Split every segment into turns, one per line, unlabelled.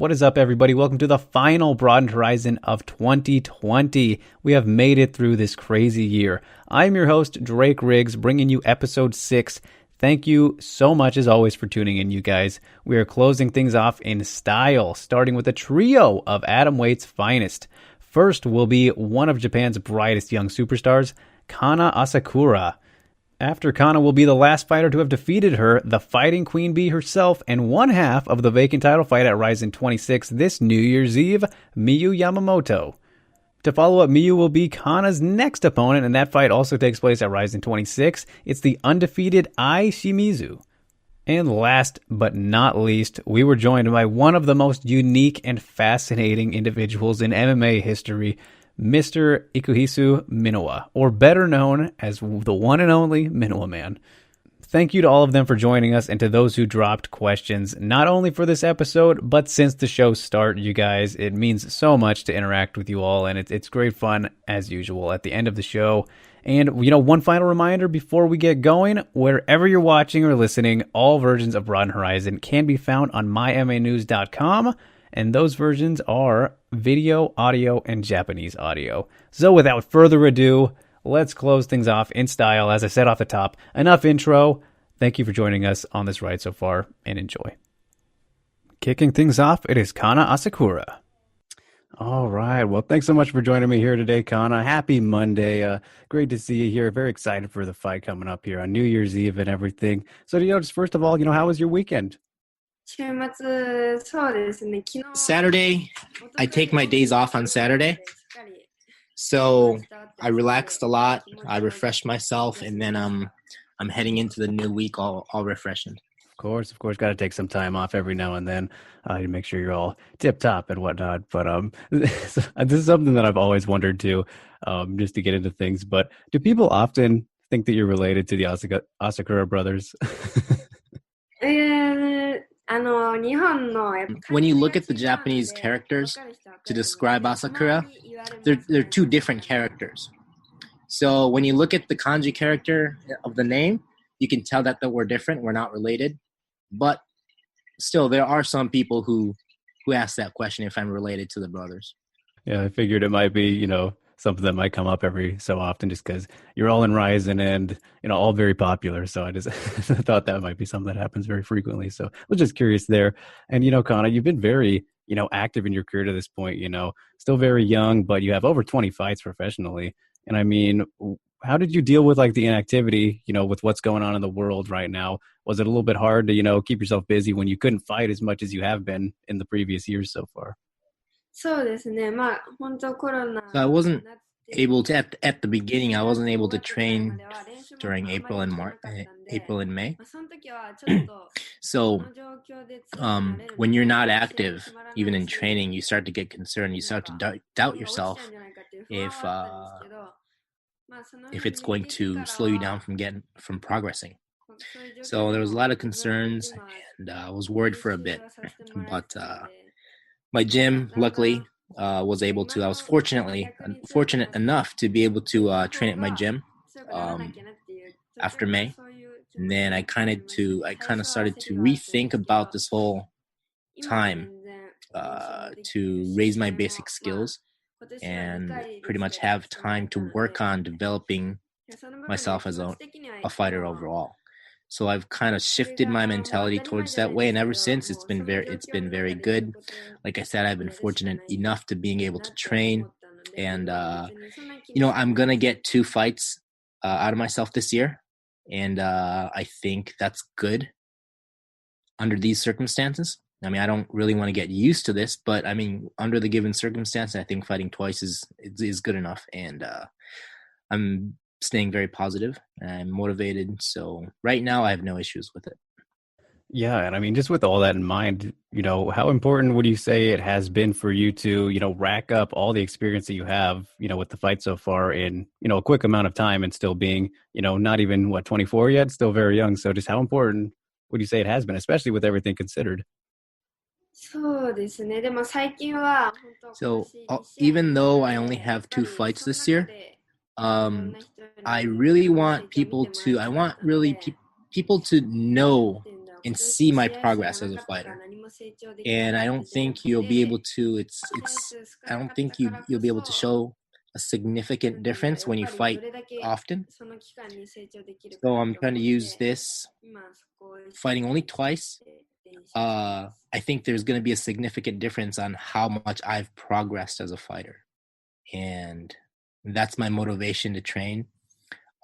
What is up, everybody? Welcome to the final Broadened Horizin of 2020. We have made it through this crazy year. I'm your host, Drake Riggs, bringing you episode 6. Thank you so much, as always, for tuning in, you guys. We are closing things off in style, starting with a trio of atomweight's finest. First will be one of Japan's brightest young superstars, Kanna Asakura. After Kanna will be the last fighter to have defeated her, the fighting queen bee herself, and one half of the vacant title fight at RIZIN 26 this New Year's Eve, Miyu Yamamoto. To follow up, Miyu will be Kanna's next opponent, and that fight also takes place at RIZIN 26. It's the undefeated Ai Shimizu. And last but not least, we were joined by one of the most unique and fascinating individuals in MMA history, Mr. Ikuhisu Minowa, or better known as the one and only Minowa Man. Thank you to all of them for joining us, and to those who dropped questions, not only for this episode, but since the show's start, you guys. It means so much to interact with you all, and it's great fun, as usual, at the end of the show. And, one final reminder before we get going, wherever you're watching or listening, all versions of Broadened Horizin can be found on mymanews.com, and those versions are video, audio, and Japanese audio. So without further ado, let's close things off in style. As I said off the top, enough intro. Thank you for joining us on this ride so far, and enjoy. Kicking things off, it is Kanna Asakura. All right. Well, thanks so much for joining me here today, Kanna. Happy Monday. Great to see you here. Very excited for the fight coming up here on New Year's Eve and everything. So, just first of all, how was your weekend?
Saturday, I take my days off on Saturday. So I relaxed a lot. I refreshed myself, and then I'm heading into the new week all refreshed.
Of course, got to take some time off every now and then to make sure you're all tip top and whatnot. But this is something that I've always wondered too, just to get into things. But do people often think that you're related to the Asakura brothers?
When you look at the Japanese characters to describe Asakura, they're two different characters. So when you look at the kanji character of the name, you can tell that we're different. We're not related. But still, there are some people who ask that question if I'm related to the brothers.
Yeah, I figured it might be, something that might come up every so often just because you're all in RIZIN and, all very popular. So I just thought that might be something that happens very frequently. So I was just curious there. And, Kanna, you've been very, active in your career to this point, still very young, but you have over 20 fights professionally. And I mean, how did you deal with the inactivity, with what's going on in the world right now? Was it a little bit hard to, keep yourself busy when you couldn't fight as much as you have been in the previous years so far?
So I wasn't able to, at the beginning, I wasn't able to train during April and May. So when you're not active, even in training, you start to get concerned. You start to doubt yourself if it's going to slow you down from progressing. So there was a lot of concerns, and I was worried for a bit. But my gym, luckily, was able to. I was fortunate enough to be able to train at my gym after May, and then I kind of started to rethink about this whole time to raise my basic skills and pretty much have time to work on developing myself as a fighter overall. So I've kind of shifted my mentality towards that way, and ever since it's been very good. Like I said, I've been fortunate enough to being able to train, and I'm gonna get 2 fights out of myself this year, and I think that's good under these circumstances. I mean, I don't really want to get used to this, but I mean, under the given circumstance, I think fighting twice is good enough, and I'm staying very positive and I'm motivated. So right now I have no issues with it.
Yeah. And I mean, just with all that in mind, how important would you say it has been for you to, rack up all the experience that you have, with the fight so far in, a quick amount of time and still being, not even 24 yet, still very young. So just how important would you say it has been, especially with everything considered?
So even though I only have 2 fights this year, I really want people to know and see my progress as a fighter. And I don't think you'll be able to. I don't think you'll be able to show a significant difference when you fight often. So I'm trying to use this fighting only twice. I think there's going to be a significant difference on how much I've progressed as a fighter, and that's my motivation to train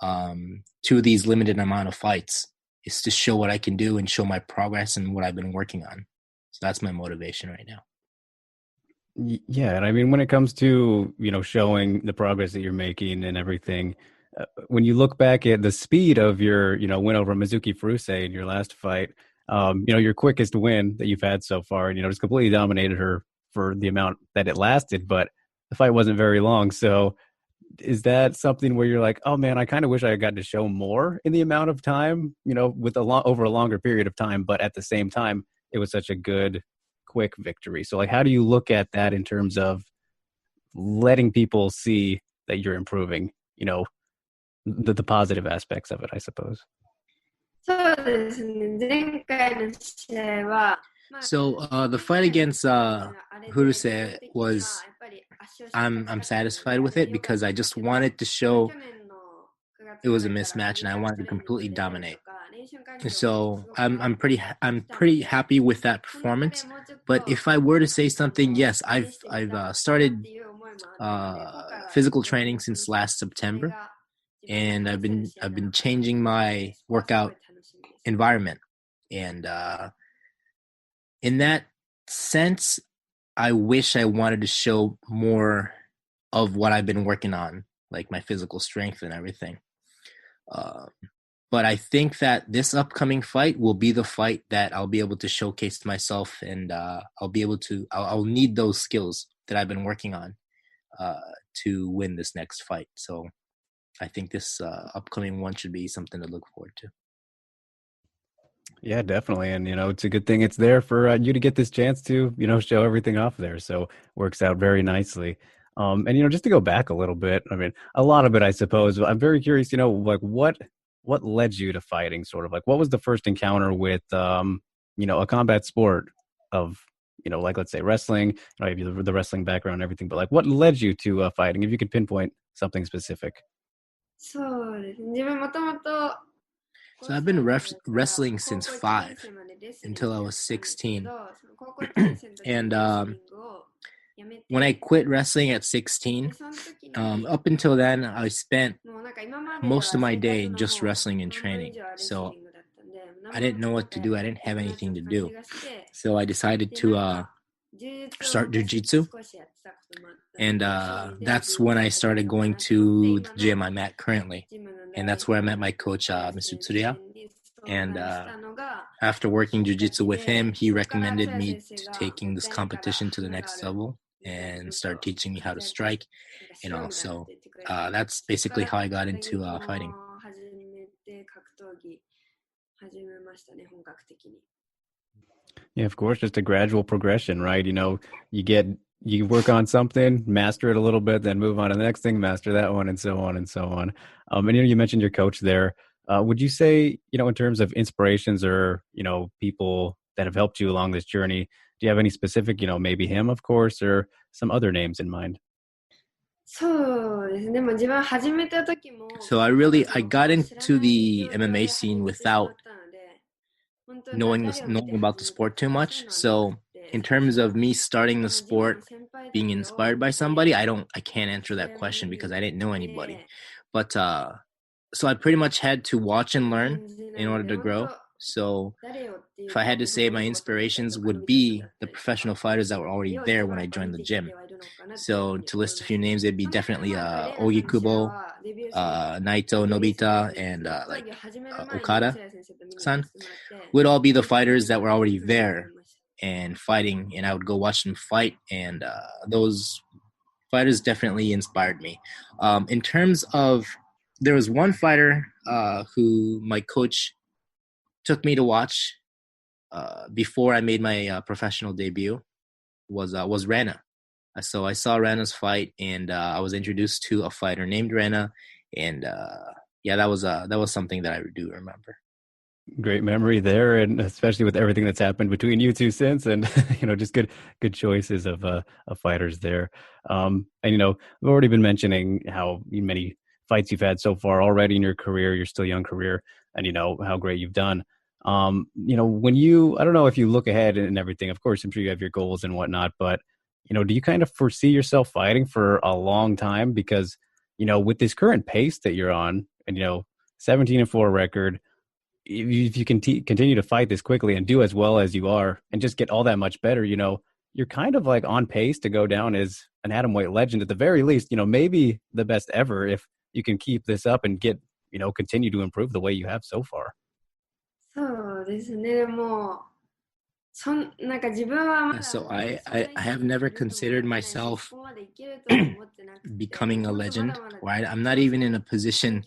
to these limited amount of fights, is to show what I can do and show my progress and what I've been working on. So that's my motivation right now.
Yeah, and I mean, when it comes to, showing the progress that you're making and everything, when you look back at the speed of your, win over Mizuki Furuse in your last fight, your quickest win that you've had so far, and, just completely dominated her for the amount that it lasted, but the fight wasn't very long. So is that something where you're like, oh man, I kind of wish I got to show more in the amount of time, with over a longer period of time, but at the same time, it was such a good, quick victory. So like, how do you look at that in terms of letting people see that you're improving, the positive aspects of it, I suppose?
So the fight against Furuse was, I'm satisfied with it because I just wanted to show it was a mismatch and I wanted to completely dominate. So I'm pretty happy with that performance. But if I were to say something, yes, I've started physical training since last September, and I've been changing my workout environment, and in that sense, I wish I wanted to show more of what I've been working on, like my physical strength and everything. But I think that this upcoming fight will be the fight that I'll be able to showcase myself, and I'll need those skills that I've been working on to win this next fight. So I think this upcoming one should be something to look forward to.
Yeah, definitely. And, it's a good thing it's there for you to get this chance to, show everything off there. So works out very nicely. And, just to go back a little bit, I mean, a lot of it, I suppose, I'm very curious, like what led you to fighting, sort of like what was the first encounter with, a combat sport of, like, let's say wrestling, I have the wrestling background and everything, but like what led you to fighting, if you could pinpoint something specific?
So I've been wrestling since 5 until I was 16. And when I quit wrestling at 16, up until then, I spent most of my day just wrestling and training. So I didn't know what to do. I didn't have anything to do. So I decided to start jiu-jitsu. And that's when I started going to the gym I'm at currently. And that's where I met my coach, Mr. Tsuruya. And after working jiu-jitsu with him, he recommended me to taking this competition to the next level and start teaching me how to strike and all. So that's basically how I got into fighting.
Yeah, of course, just a gradual progression, right? You work on something, master it a little bit, then move on to the next thing, master that one, and so on and so on. And you mentioned your coach there. Would you say, in terms of inspirations or, people that have helped you along this journey, do you have any specific, maybe him, of course, or some other names in mind?
So I got into the MMA scene without knowing about the sport too much. So in terms of me starting the sport, being inspired by somebody, I can't answer that question because I didn't know anybody. But so I pretty much had to watch and learn in order to grow. So if I had to say, my inspirations would be the professional fighters that were already there when I joined the gym. So to list a few names, it'd be definitely Ogi Kubo, Naito, Nobita, and Okada-san would all be the fighters that were already there and fighting, and I would go watch them fight, and those fighters definitely inspired me. In terms of, there was one fighter who my coach took me to watch before I made my professional debut, was Rana. So I saw Rana's fight, and I was introduced to a fighter named Rana, and yeah, that was something that I do remember.
Great memory there, and especially with everything that's happened between you two since, and just good choices of fighters there. And we've already been mentioning how many fights you've had so far already in your career, your still young career, and how great you've done. When I don't know if you look ahead and everything. Of course, I'm sure you have your goals and whatnot, but do you kind of foresee yourself fighting for a long time? Because with this current pace that you're on, and 17-4 record, if you can continue to fight this quickly and do as well as you are and just get all that much better, you're kind of like on pace to go down as an atomweight legend at the very least, maybe the best ever if you can keep this up and continue to improve the way you have so far.
そうですね。もうなんか自分はまだ
So I have never considered myself becoming a legend, right? I'm not even in a position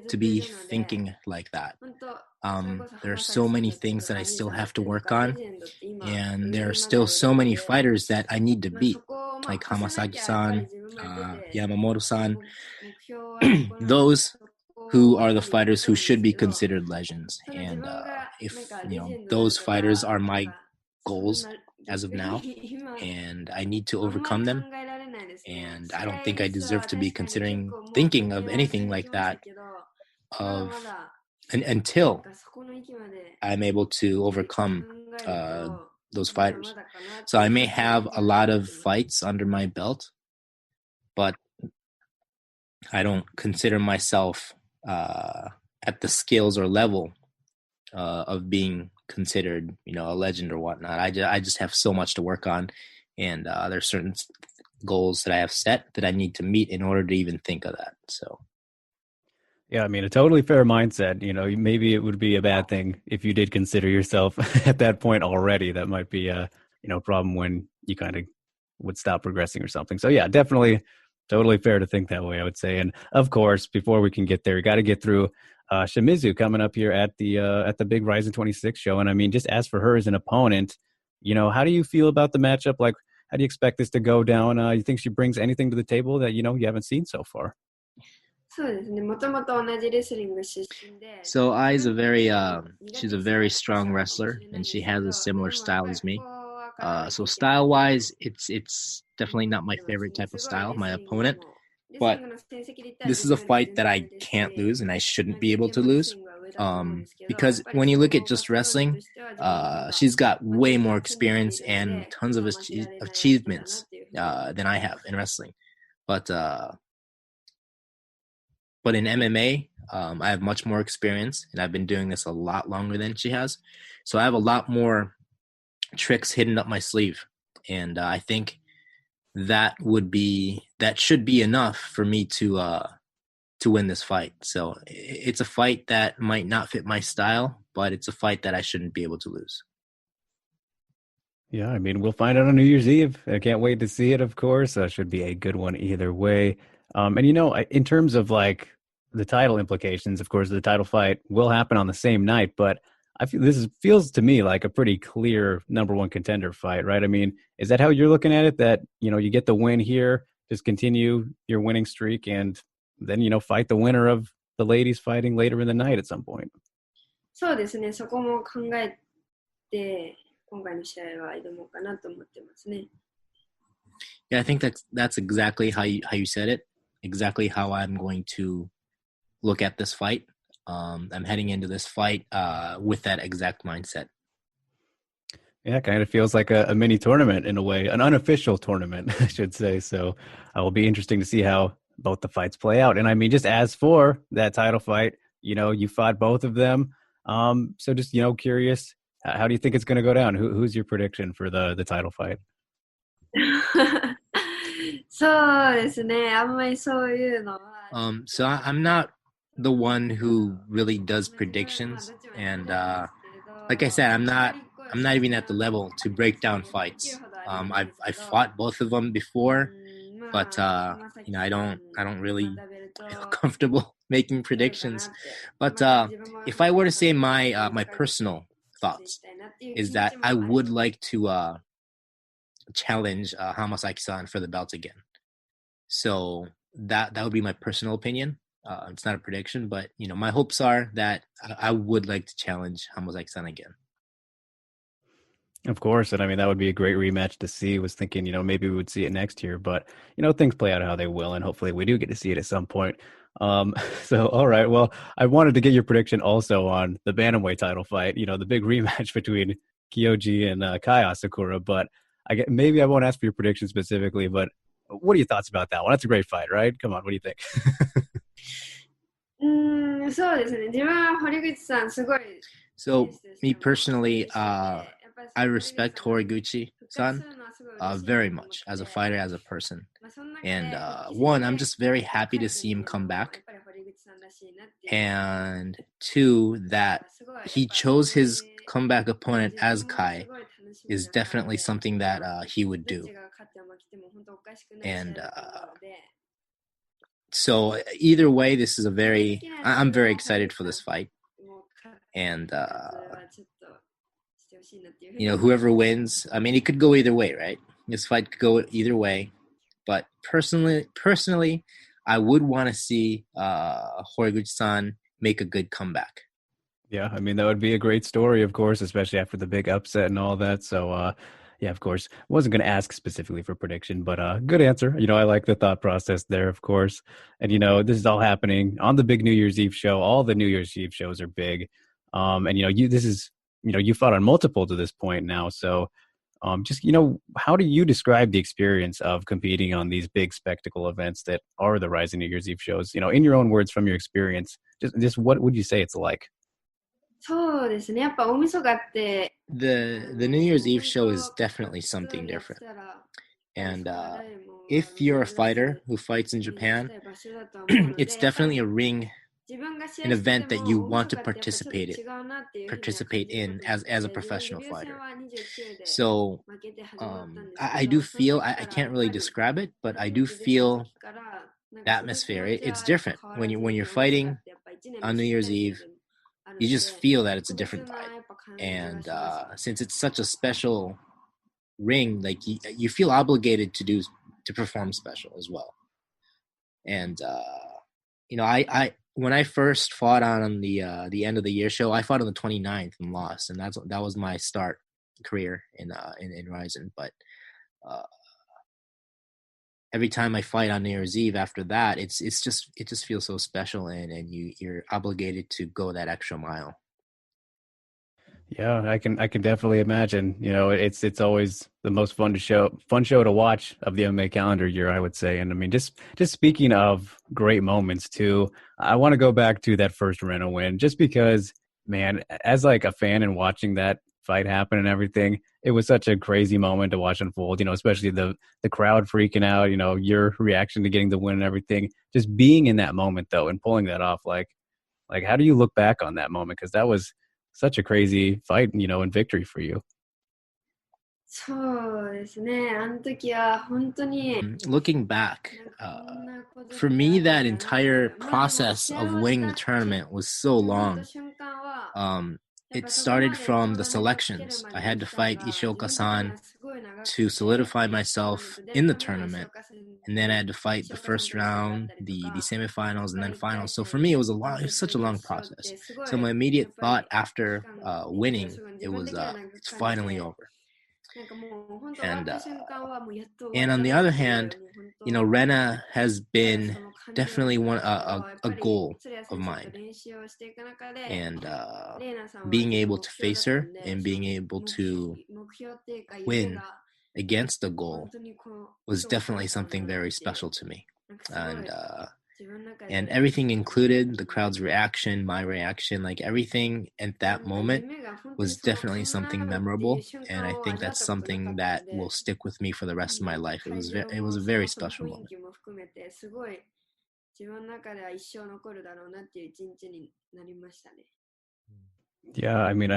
to be thinking like that. There are so many things that I still have to work on, and there are still so many fighters that I need to beat, like Hamasaki-san, Yamamoto-san, those who are the fighters who should be considered legends. And if those fighters are my goals as of now, and I need to overcome them, and I don't think I deserve to be thinking of anything like that until I'm able to overcome those fighters. So I may have a lot of fights under my belt, but I don't consider myself at the skills or level of being considered, a legend or whatnot. I just have so much to work on, and there's certain goals that I have set that I need to meet in order to even think of that. So.
Yeah, I mean, a totally fair mindset. Maybe it would be a bad thing if you did consider yourself at that point already. That might be a, problem when you kind of would stop progressing or something. So yeah, definitely totally fair to think that way, I would say. And of course, before we can get there, we got to get through Shimizu coming up here at the big RIZIN 26 show. And I mean, just as for her as an opponent, how do you feel about the matchup? Like, how do you expect this to go down? You think she brings anything to the table that, you haven't seen so far?
So Ai's she's a very strong wrestler, and she has a similar style as me. So style-wise, it's definitely not my favorite type of style, my opponent. But this is a fight that I can't lose, and I shouldn't be able to lose. Because when you look at just wrestling, she's got way more experience and tons of achievements than I have in wrestling. But in MMA, I have much more experience, and I've been doing this a lot longer than she has. So I have a lot more tricks hidden up my sleeve, and I think that should be enough for me to win this fight. So it's a fight that might not fit my style, but it's a fight that I shouldn't be able to lose.
Yeah, I mean, we'll find out on New Year's Eve. I can't wait to see it, of course. Should be a good one either way. And in terms of like the title implications, of course, the title fight will happen on the same night, but I feel feels to me like a pretty clear number one contender fight, right? I mean, is that how you're looking at it? That, you get the win here, just continue your winning streak, and then, fight the winner of the ladies fighting later in the night at some point.
そうですね、そこも考えて今回の試合は挑もうかなと思ってますね。
Yeah, I think that's exactly how you said it. Exactly how I'm going to look at this fight. I'm heading into this fight with that exact mindset.
Yeah, it kind of feels like a mini tournament in a way, an unofficial tournament, I should say. So it will be interesting to see how both the fights play out. And I mean, just as for that title fight, you fought both of them. So just, curious, how do you think it's going to go down? Who's your prediction for the title fight?
そうですね、あんまりそういうのは。
So I'm not the one who really does predictions, and like I said, I'm not even at the level to break down fights. I've fought both of them before, but I don't really feel comfortable making predictions. But if I were to say my personal thoughts, is that I would like to challenge Hamasaki-san for the belt again. So that would be my personal opinion. It's not a prediction, but my hopes are that I would like to challenge Hamazaki-san again.
Of course, and I mean that would be a great rematch to see. Was thinking, maybe we would see it next year, but things play out how they will, and hopefully we do get to see it at some point. So all right, well, I wanted to get your prediction also on the bantamweight title fight. The big rematch between Kyoji and Kai Asakura, but maybe I won't ask for your prediction specifically, but what are your thoughts about that one? That's a great fight, right? Come on, what do you think?
そうですね。自分は堀口さんすごい
So me personally, I respect Horiguchi-san very much as a fighter, as a person. And one, I'm just very happy to see him come back. And two, that he chose his comeback opponent as Kai is definitely something that he would do. And so either way, this is I'm very excited for this fight. And whoever wins, I mean, it could go either way, right? This fight could go either way. But personally, I would want to see Horiguchi-san make a good comeback.
Yeah, I mean, that would be a great story, of course, especially after the big upset and all that. So, yeah, of course, wasn't going to ask specifically for prediction, but good answer. I like the thought process there, of course. And, this is all happening on the big New Year's Eve show. All the New Year's Eve shows are big. And, you fought on multiple to this point now. So, just, how do you describe the experience of competing on these big spectacle events that are the RIZIN New Year's Eve shows? In your own words, from your experience, just what would you say it's like?
そうですね。やっぱ大晦日って
The New Year's Eve show is definitely something different. And if you're a fighter who fights in Japan, it's definitely an event that you want to participate in as a professional fighter. So I do feel, I can't really describe it, but I do feel the atmosphere. It's different when you're fighting on New Year's Eve. You just feel that it's a different vibe. And since it's such a special ring, like you feel obligated to perform special as well. And I when I first fought on the end of the year show, I fought on the 29th and lost, and that was my start career in RIZIN. But every time I fight on New Year's Eve after that, it just feels so special, and you're obligated to go that extra mile.
Yeah, I can definitely imagine. It's always the most fun show to watch of the MMA calendar year, I would say. And I mean, just speaking of great moments too, I want to go back to that first Rena win, just because, man, as like a fan and watching that fight happen and everything, it was such a crazy moment to watch unfold. Especially the crowd freaking out. Your reaction to getting the win and everything. Just being in that moment though and pulling that off, like how do you look back on that moment? Because that was such a crazy fight, and victory for you.
そうですね。あの時は本当に
Looking back, for me, that entire process of winning the tournament was so long. It started from the selections. I had to fight Ishioka-san to solidify myself in the tournament, and then I had to fight the first round, the semifinals, and then finals. So for me, it was such a long process. So my immediate thought after winning, it was it's finally over. And on the other hand, Rena has been definitely a goal of mine, and being able to face her and being able to win against the goal was definitely something very special to me. And everything included, the crowd's reaction, my reaction, like everything at that moment was definitely something memorable, and I think that's something that will stick with me for the rest of my life. It was a very special moment.
Yeah, I mean,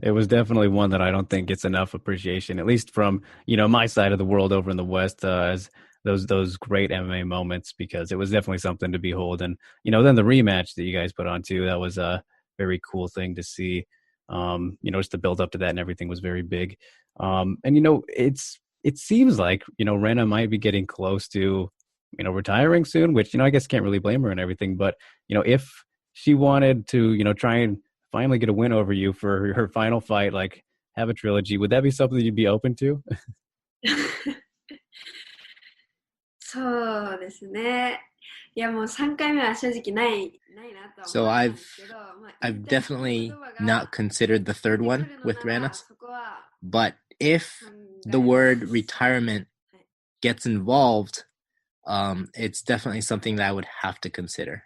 it was definitely one that I don't think gets enough appreciation, at least from my side of the world over in the West, as those great MMA moments, because it was definitely something to behold. And then the rematch that you guys put on too, that was a very cool thing to see. Just the build up to that and everything was very big. And it seems like Rena might be getting close to retiring soon, which, I guess can't really blame her and everything. But, if she wanted to, try and finally get a win over you for her final fight, like have a trilogy, would that be something you'd be open to?
そうですね。いやもう3回目は正直ないなとは思
So
ったんですけど、
I've definitely not considered the third one with Ranas, but if the word retirement gets involved, it's definitely something that I would have to consider.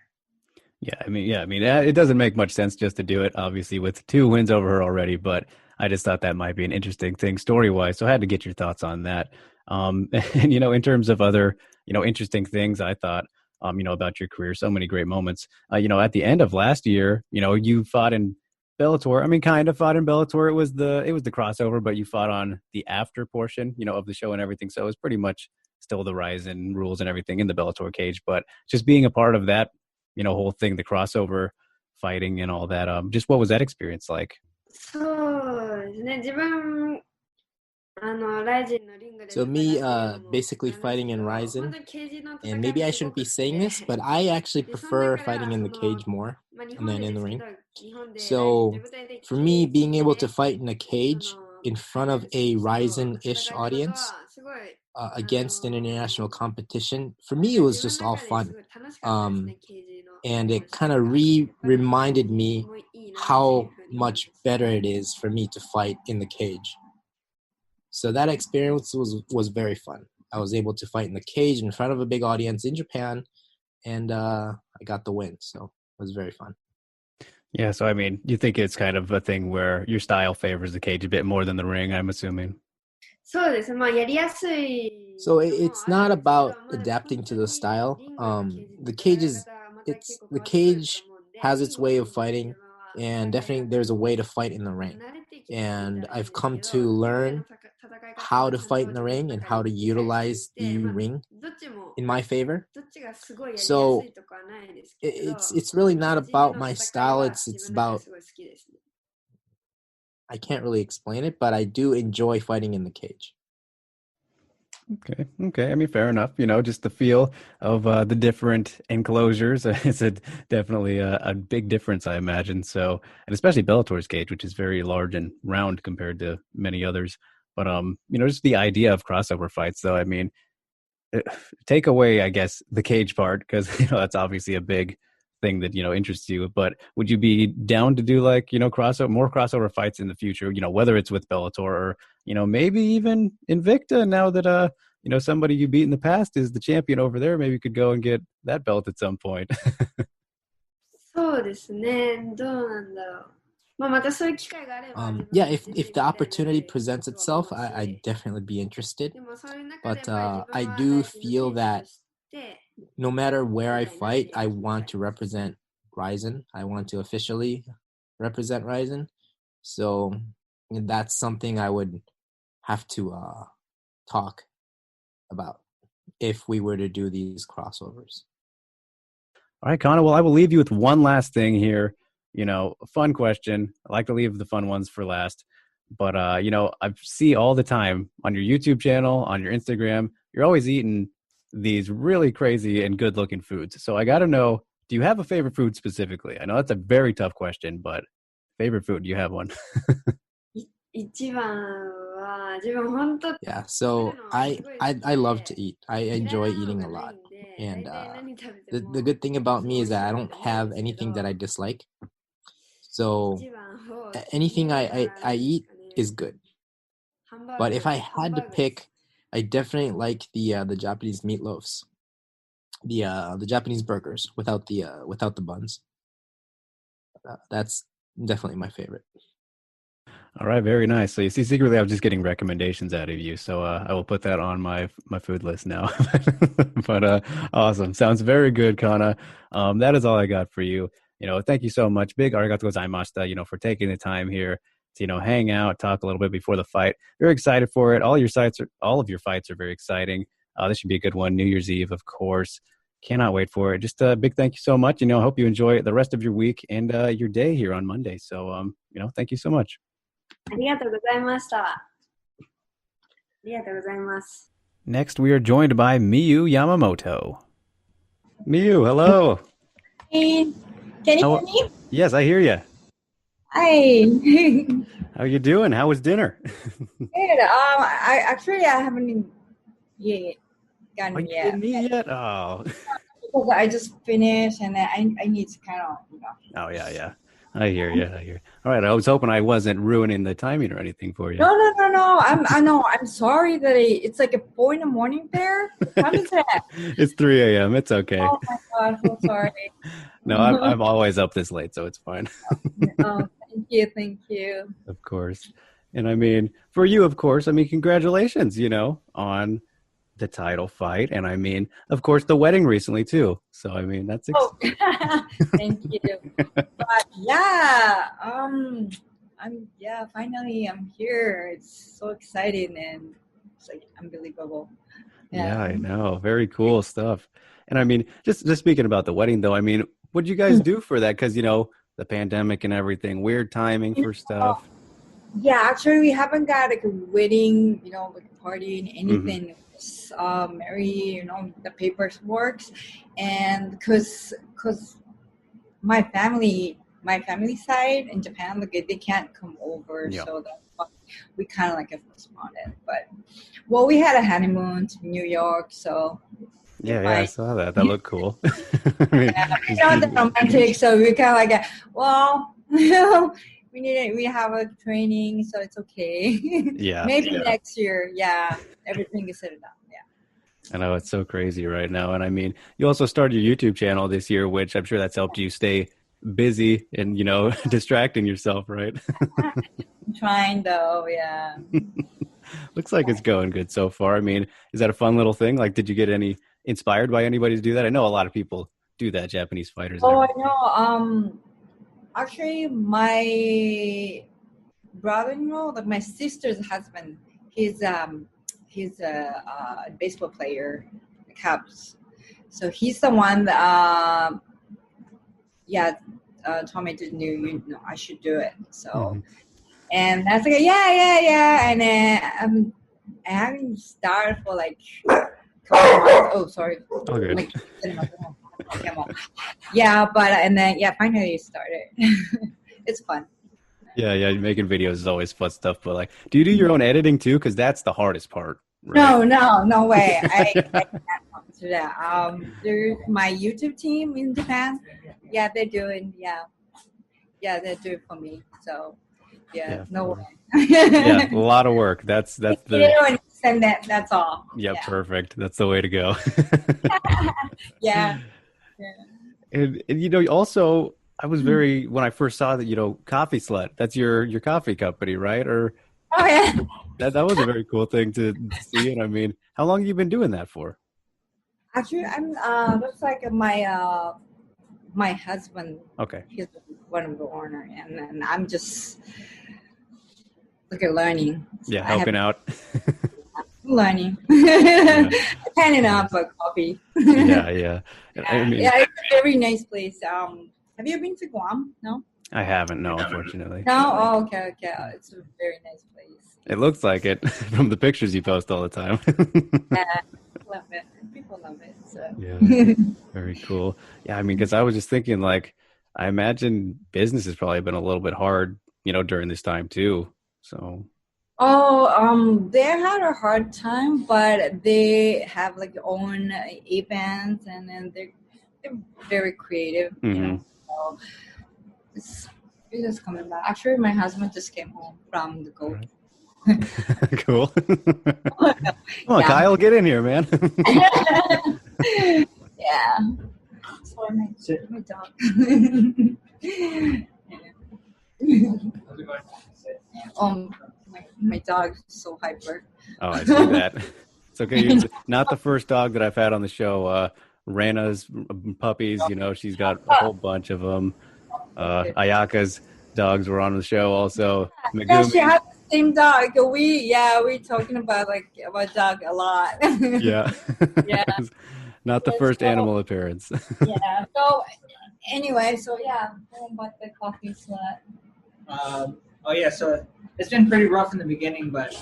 Yeah, it doesn't make much sense just to do it, obviously, with 2 wins over her already, but I just thought that might be an interesting thing story-wise, so I had to get your thoughts on that. And, in terms of other, interesting things, I thought, about your career, so many great moments. At the end of last year, you fought in Bellator. I mean, kind of fought in Bellator. It was the crossover, but you fought on the after portion, of the show and everything, so it was pretty much still the RIZIN rules and everything in the Bellator cage, but just being a part of that, whole thing, the crossover fighting and all that. Just what was that experience like?
そうですね。自分
So me basically fighting in RIZIN, and maybe I shouldn't be saying this, but I actually prefer fighting in the cage more than in the ring. So for me, being able to fight in a cage in front of a RIZIN-ish audience against an international competition, for me it was just all fun. And it kind of reminded me how much better it is for me to fight in the cage. So that experience was very fun. I was able to fight in the cage in front of a big audience in Japan, and I got the win. So it was very fun.
Yeah, so I mean, you think it's kind of a thing where your style favors the cage a bit more than the ring, I'm assuming.
そうです。まあやりやすい
So it's not about adapting to the style. The cage has its way of fighting, and definitely there's a way to fight in the ring. And I've come to learn how to fight in the ring and how to utilize the ring in my favor. So it's really not about my style. It's about, I can't really explain it, but I do enjoy fighting in the cage.
Okay. I mean, fair enough. Just the feel of the different enclosures is definitely a big difference, I imagine. So, and especially Bellator's cage, which is very large and round compared to many others. But just the idea of crossover fights, though. I mean, take away, I guess, the cage part, because that's obviously a big thing that interests you. But would you be down to do like more crossover fights in the future? Whether it's with Bellator or maybe even Invicta. Now that somebody you beat in the past is the champion over there, maybe you could go and get that belt at some point.
そうですね。どうなんだろう。まあまたそういう機会があれば
Yeah, if the opportunity presents itself, I'd definitely be interested. But I do feel that no matter where I fight, I want to represent RIZIN. I want to officially represent RIZIN. So that's something I would have to talk about if we were to do these crossovers.
All right, Kanna. Well, I will leave you with one last thing here. A fun question. I like to leave the fun ones for last. But, I see all the time on your YouTube channel, on your Instagram, you're always eating these really crazy and good looking foods. So I got to know, do you have a favorite food specifically? I know that's a very tough question, but favorite food, do you have one?
一番は自分本当
Yeah, so I love to eat. I enjoy eating a lot. And the good thing about me is that I don't have anything that I dislike. So anything I eat is good. But if I had to pick, I definitely like the Japanese meatloafs, the Japanese burgers without the buns. That's definitely my favorite.
All right, very nice. So you see, secretly, I was just getting recommendations out of you. So I will put that on my food list now. But awesome, sounds very good, Kanna. That is all I got for you. Thank you so much. Big arigato gozaimashita. For taking the time here to hang out, talk a little bit before the fight. Very excited for it. All of your fights are very exciting. This should be a good one. New Year's Eve, of course. Cannot wait for it. Just a big thank you so much. I hope you enjoy the rest of your week and your day here on Monday. So thank you so much.
ありがとうございました。ありがとうございます。
Next, we are joined by Miyu Yamamoto.
Miyu, hello.
Hey, can you hear me?
Yes, I hear you.
Hi.
How you doing? How was dinner?
Good. I haven't yet gotten
You
yet
didn't eat yet? Oh.
because I just finished and I need to kind of
Oh yeah. I hear you. All right. I was hoping I wasn't ruining the timing or anything for you.
No. I'm sorry that it's like a 4 a.m. there. What time is that?
It's 3 a.m. It's okay.
Oh my gosh, I'm sorry.
No, I'm always up this late, so it's fine.
Oh, thank you.
Of course. And I mean, for you, of course, I mean, congratulations, on the title fight. And I mean, of course, the wedding recently too. So, I mean, that's
Thank you. But yeah, finally I'm here. It's so exciting and it's like unbelievable.
Yeah, I know. Very cool stuff. And I mean, just speaking about the wedding though, I mean, what'd you guys do for that? Because, the pandemic and everything, weird timing for stuff.
Yeah, actually we haven't got like a wedding, like a party and anything. It was very, the papers works, and because my family side in Japan, like they can't come over, so that's why we kind of like postponed. But we had a honeymoon to New York, so
yeah, I saw that. That looked cool. I mean,
the romantic, so we kind of we have a training, so it's okay.
Yeah.
Maybe next year. Yeah, everything is set up. Yeah.
I know it's so crazy right now. And I mean, you also started your YouTube channel this year, which I'm sure that's helped you stay busy and, distracting yourself, right?
I'm trying though, yeah.
Looks like it's going good so far. I mean, is that a fun little thing? Like, did you get inspired by anybody to do that? I know a lot of people do that, Japanese fighters.
Oh, I know. Actually, my brother-in-law, like my sister's husband, he's a baseball player, the Cubs. So he's the one that, told me to do. I should do it. So, and that's like, yeah. And then I haven't started for like a couple months. Oh, sorry.
Okay.
Like, yeah, but and then finally it started. It's fun.
Yeah, making videos is always fun stuff. But like, do you do your own editing too? Because that's the hardest part. Right?
No way. I can't do that. There's my YouTube team in Japan. Yeah, they're doing. Yeah, they do it for me. So no way.
Yeah, a lot of work. That's
and send that. That's all.
Yeah, perfect. That's the way to go.
Yeah.
And also I was when I first saw that, Coffee Slut, that's your coffee company, right? Or
oh yeah,
that was a very cool thing to see. And I mean, how long have you been doing that for?
Actually, I'm looks like my husband.
Okay.
He's one of the owner, and I'm just learning.
Yeah, helping out.
Learning. Handing out for coffee.
Yeah. I mean,
it's a very nice place. Have you been to Guam? No?
I haven't, no, unfortunately.
No? Oh, okay. It's a very nice place.
It looks like it from the pictures you post all the time.
Yeah, love it. People love it. So.
Yeah, very cool. Yeah, I mean, because I was just thinking, like, I imagine business has probably been a little bit hard, during this time too. So.
Oh, they had a hard time, but they have like their own events, and then they're very creative. So it's just coming back. Actually, my husband just came home from the golf.
Cool. Come on, Kyle, get in here, man.
Yeah. Sorry, my dog. My dog is so hyper.
Oh, I see that. It's okay. You're not the first dog that I've had on the show. Rana's puppies, she's got a whole bunch of them. Ayaka's dogs were on the show also.
Yeah, she has the same dog. We talking about dog a lot.
Yeah.
Yeah.
Not the first animal appearance.
Yeah. So anyway, about the coffee slut.
So it's been pretty rough in the beginning, but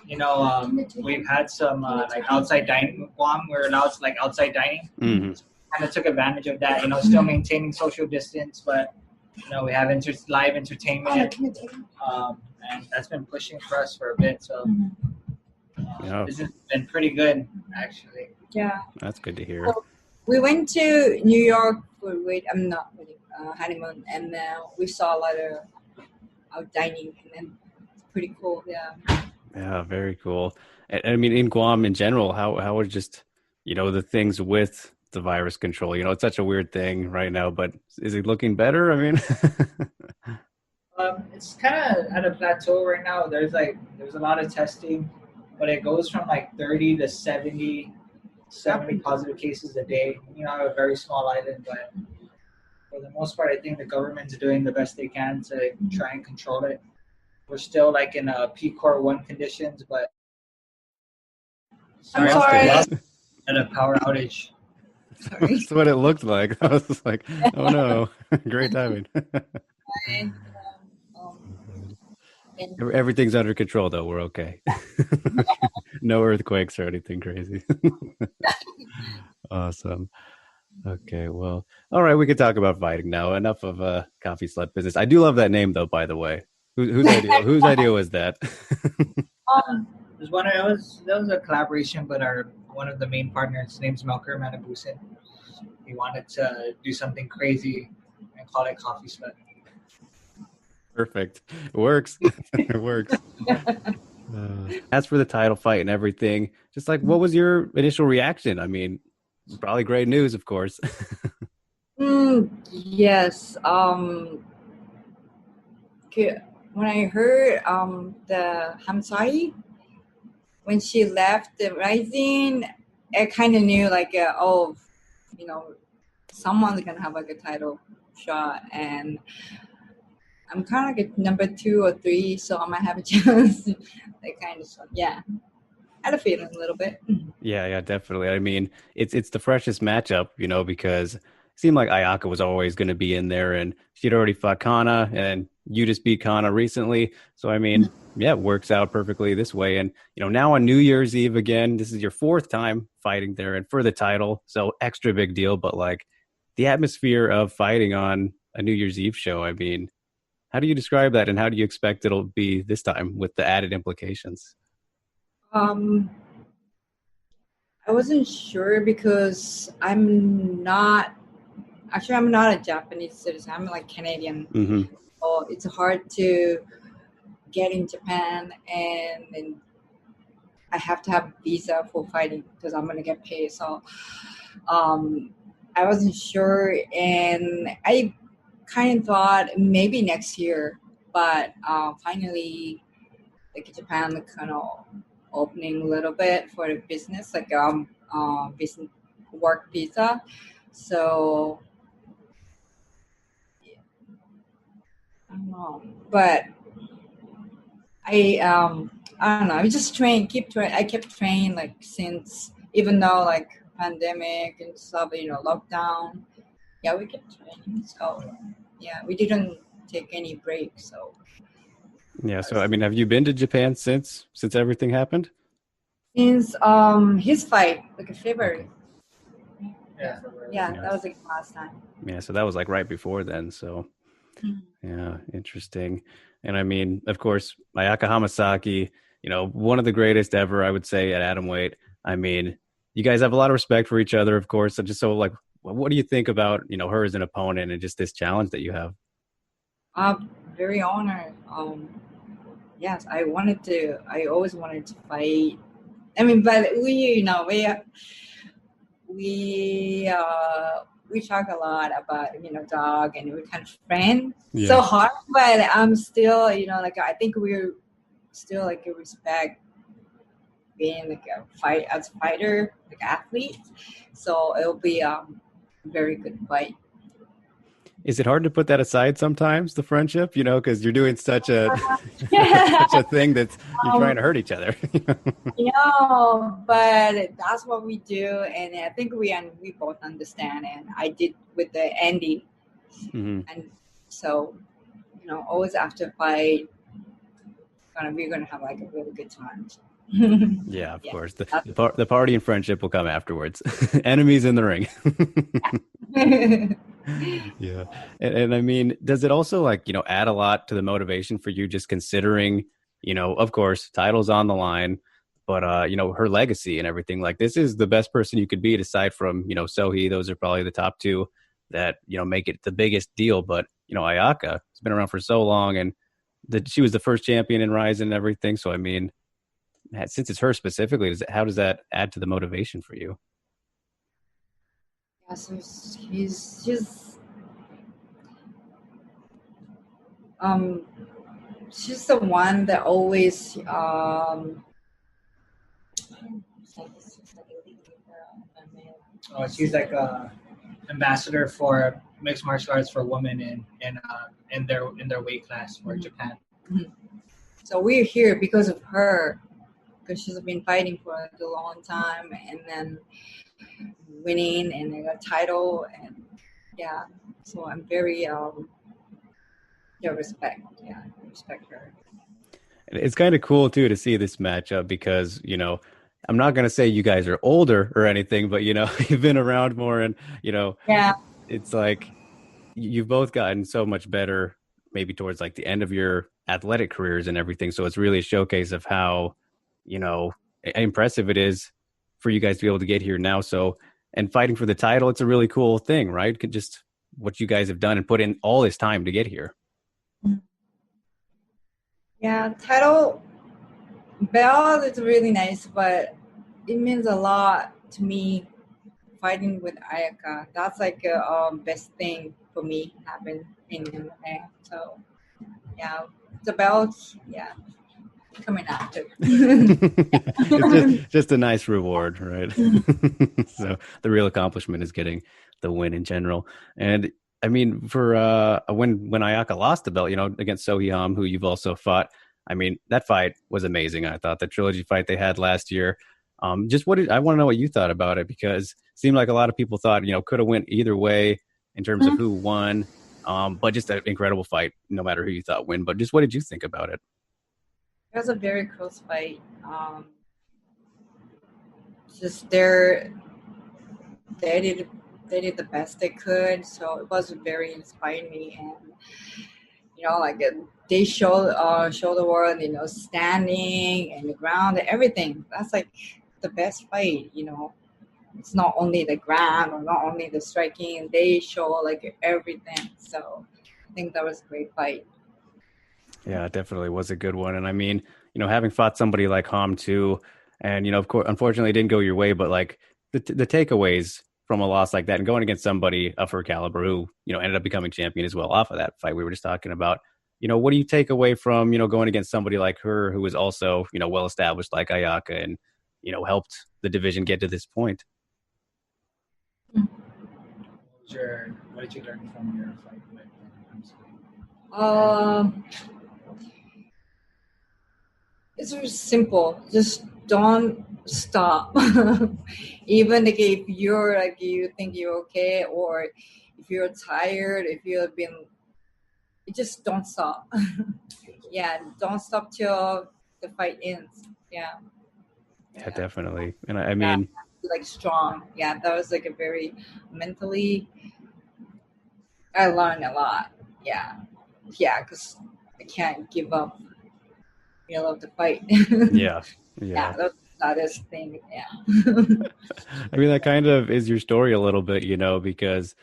we've had some like outside dining in Guam. We're allowed like outside dining.
Mm-hmm.
Kind of took advantage of that, still maintaining social distance, but we have live entertainment, and that's been pushing for us for a bit. So this has been pretty good, actually.
Yeah,
that's good to hear.
So we went to New York for honeymoon, and we saw a lot of out dining, and then it's pretty cool.
Yeah, very cool. And I mean, in Guam in general, how are just the things with the virus control? It's such a weird thing right now, but is it looking better? I mean,
it's kind of at a plateau right now. There's a lot of testing, but it goes from like 30 to 70 positive cases a day. I have a very small island, but for the most part, I think the government's doing the best they can to try and control it. We're still like in a PCOR 1 conditions, but
I'm sorry.
At a power outage.
That's what it looked like. I was just like, oh no, great timing. Everything's under control, though. We're okay. No earthquakes or anything crazy. Awesome. Okay, well, all right. We can talk about fighting now. Enough of coffee slut business. I do love that name, though. By the way, whose idea was that?
That was a collaboration, but one of the main partners, his name's Melker Manabusin. He wanted to do something crazy and call it coffee slut.
Perfect. It works. It works. As for the title fight and everything, just like, what was your initial reaction? I mean, probably great news, of course.
Yes. When I heard the Hamsai, when she left the RIZIN, I kind of knew like, someone's gonna have like a title shot, and I'm kind of like a number 2 or 3, so I might have a chance. That kind of stuff. Yeah, I had a feeling a little bit.
Yeah, definitely. I mean, it's the freshest matchup, because it seemed like Ayaka was always going to be in there, and she'd already fought Kanna, and you just beat Kanna recently. So, I mean, yeah, it works out perfectly this way. And, now on New Year's Eve again, this is your 4th time fighting there and for the title. So extra big deal. But like the atmosphere of fighting on a New Year's Eve show, I mean, how do you describe that, and how do you expect it'll be this time with the added implications?
I wasn't sure because I'm not a Japanese citizen. I'm like Canadian.
Mm-hmm.
So it's hard to get in Japan, and I have to have a visa for fighting because I'm gonna get paid. So I wasn't sure, and I kind of thought maybe next year, but finally, like Japan kind of opening a little bit for the business, like business work visa. So I don't know, but I don't know. I just I kept training like since, even though like pandemic and stuff, lockdown. Yeah, we kept training. So yeah, we didn't take any breaks. So
yeah. So I mean, have you been to Japan since everything happened?
Since his fight, like in February. Yeah, that was like last time.
Yeah, so that was like right before then. So yeah, interesting. And I mean, of course, Ayaka Hamasaki, one of the greatest ever, I would say, at atomweight. I mean, you guys have a lot of respect for each other, of course. So just like, what do you think about, her as an opponent and just this challenge that you have?
Very honored. Yes, I always wanted to fight. I mean, but we talk a lot about, dog, and we're kind of friends.
Yeah.
So hard, but I'm still, like, I think we're still like a respect being like a fighter, like athlete. So it'll be a very good fight.
Is it hard to put that aside sometimes, the friendship, because you're doing such a such a thing that you're trying to hurt each other?
But that's what we do, and I think we both understand. And I did with the Andy, and so always after fight, we're gonna have like a really good time.
Yeah, of course. The party and friendship will come afterwards. Enemies in the ring. Yeah. And I mean, does it also like, add a lot to the motivation for you just considering, of course, titles on the line, but her legacy and everything. Like this is the best person you could beat aside from, Sohei. Those are probably the top two that, make it the biggest deal. But, Ayaka has been around for so long and she was the first champion in RIZIN and everything. So I mean, since it's her specifically, how does that add to the motivation for you?
Yeah, so she's the one that always
she's like a ambassador for mixed martial arts for women in their weight class for Japan.
Mm-hmm. So we're here because of her, because she's been fighting for a long time and then winning and a title, and yeah, so I'm very respect her.
It's kind of cool too to see this matchup because I'm not going to say you guys are older or anything, but you've been around more and
yeah,
it's like you've both gotten so much better maybe towards like the end of your athletic careers and everything, so it's really a showcase of how impressive it is for you guys to be able to get here now. So, and fighting for the title, it's a really cool thing, right? Just what you guys have done and put in all this time to get here.
Yeah, title belt is really nice, but it means a lot to me fighting with Ayaka. That's like a best thing for me happened in MMA. So yeah, the belt, yeah, coming after.
It's just a nice reward, right? So the real accomplishment is getting the win in general. And I mean, for when Ayaka lost the belt, against Sohei, who you've also fought, I mean, that fight was amazing. I thought the trilogy fight they had last year. Just I want to know what you thought about it, because it seemed like a lot of people thought, could have went either way in terms of who won. But just an incredible fight, no matter who you thought win. But just what did you think about it?
It was a very close fight. Just they did the best they could, so it was very inspiring me, and like they show the world, standing and the ground and everything. That's like the best fight. It's not only the ground or not only the striking. They show like everything. So I think that was a great fight.
Yeah, it definitely was a good one. And I mean, having fought somebody like Ham too, and of course, unfortunately, it didn't go your way, but like the takeaways from a loss like that, and going against somebody of her caliber who ended up becoming champion as well off of that fight we were just talking about. What do you take away from going against somebody like her who was also well established like Ayaka and helped the division get to this point?
What did you learn from your fight with
It's very simple. Just don't stop. Even like if you're like you think you're okay, or if you're tired, if you've been, just don't stop. Yeah, don't stop till the fight ends. Yeah,
definitely. And I mean,
like strong. Yeah, that was like a very mentally. I learned a lot. Yeah, because I can't give up. Of the fight.
Yeah,
that is thing. Yeah.
I mean, that kind of is your story a little bit, because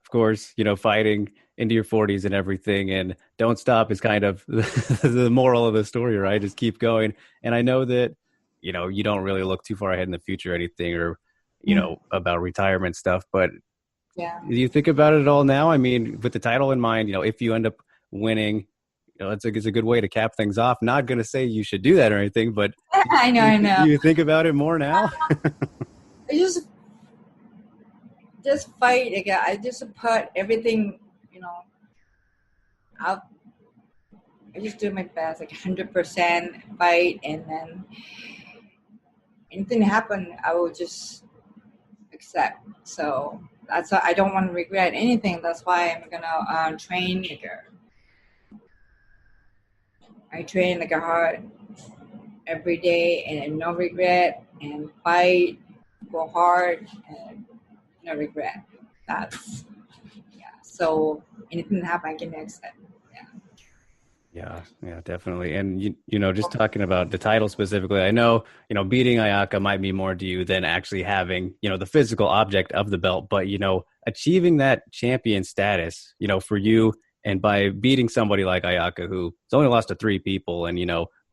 of course, fighting into your 40s and everything, and don't stop is kind of the moral of the story, right? Just keep going. And I know that, you don't really look too far ahead in the future or anything, or, about retirement stuff, but
yeah.
Do you think about it at all now? I mean, with the title in mind, if you end up winning, it's a good way to cap things off. Not going to say you should do that or anything, but
I know.
Do you think about it more now?
I just fight again. I just put everything, out. I just do my best, like 100% fight, and then anything happen, I will just accept. So that's why I don't want to regret anything. That's why I'm gonna train I train like hard every day and no regret, and fight, go hard, and no regret. That's So anything happen, I can accept.
Yeah, definitely. And just talking about the title specifically, I know, beating Ayaka might be more to you than actually having, the physical object of the belt, but achieving that champion status, for you, and by beating somebody like Ayaka, who's only lost to 3 people, and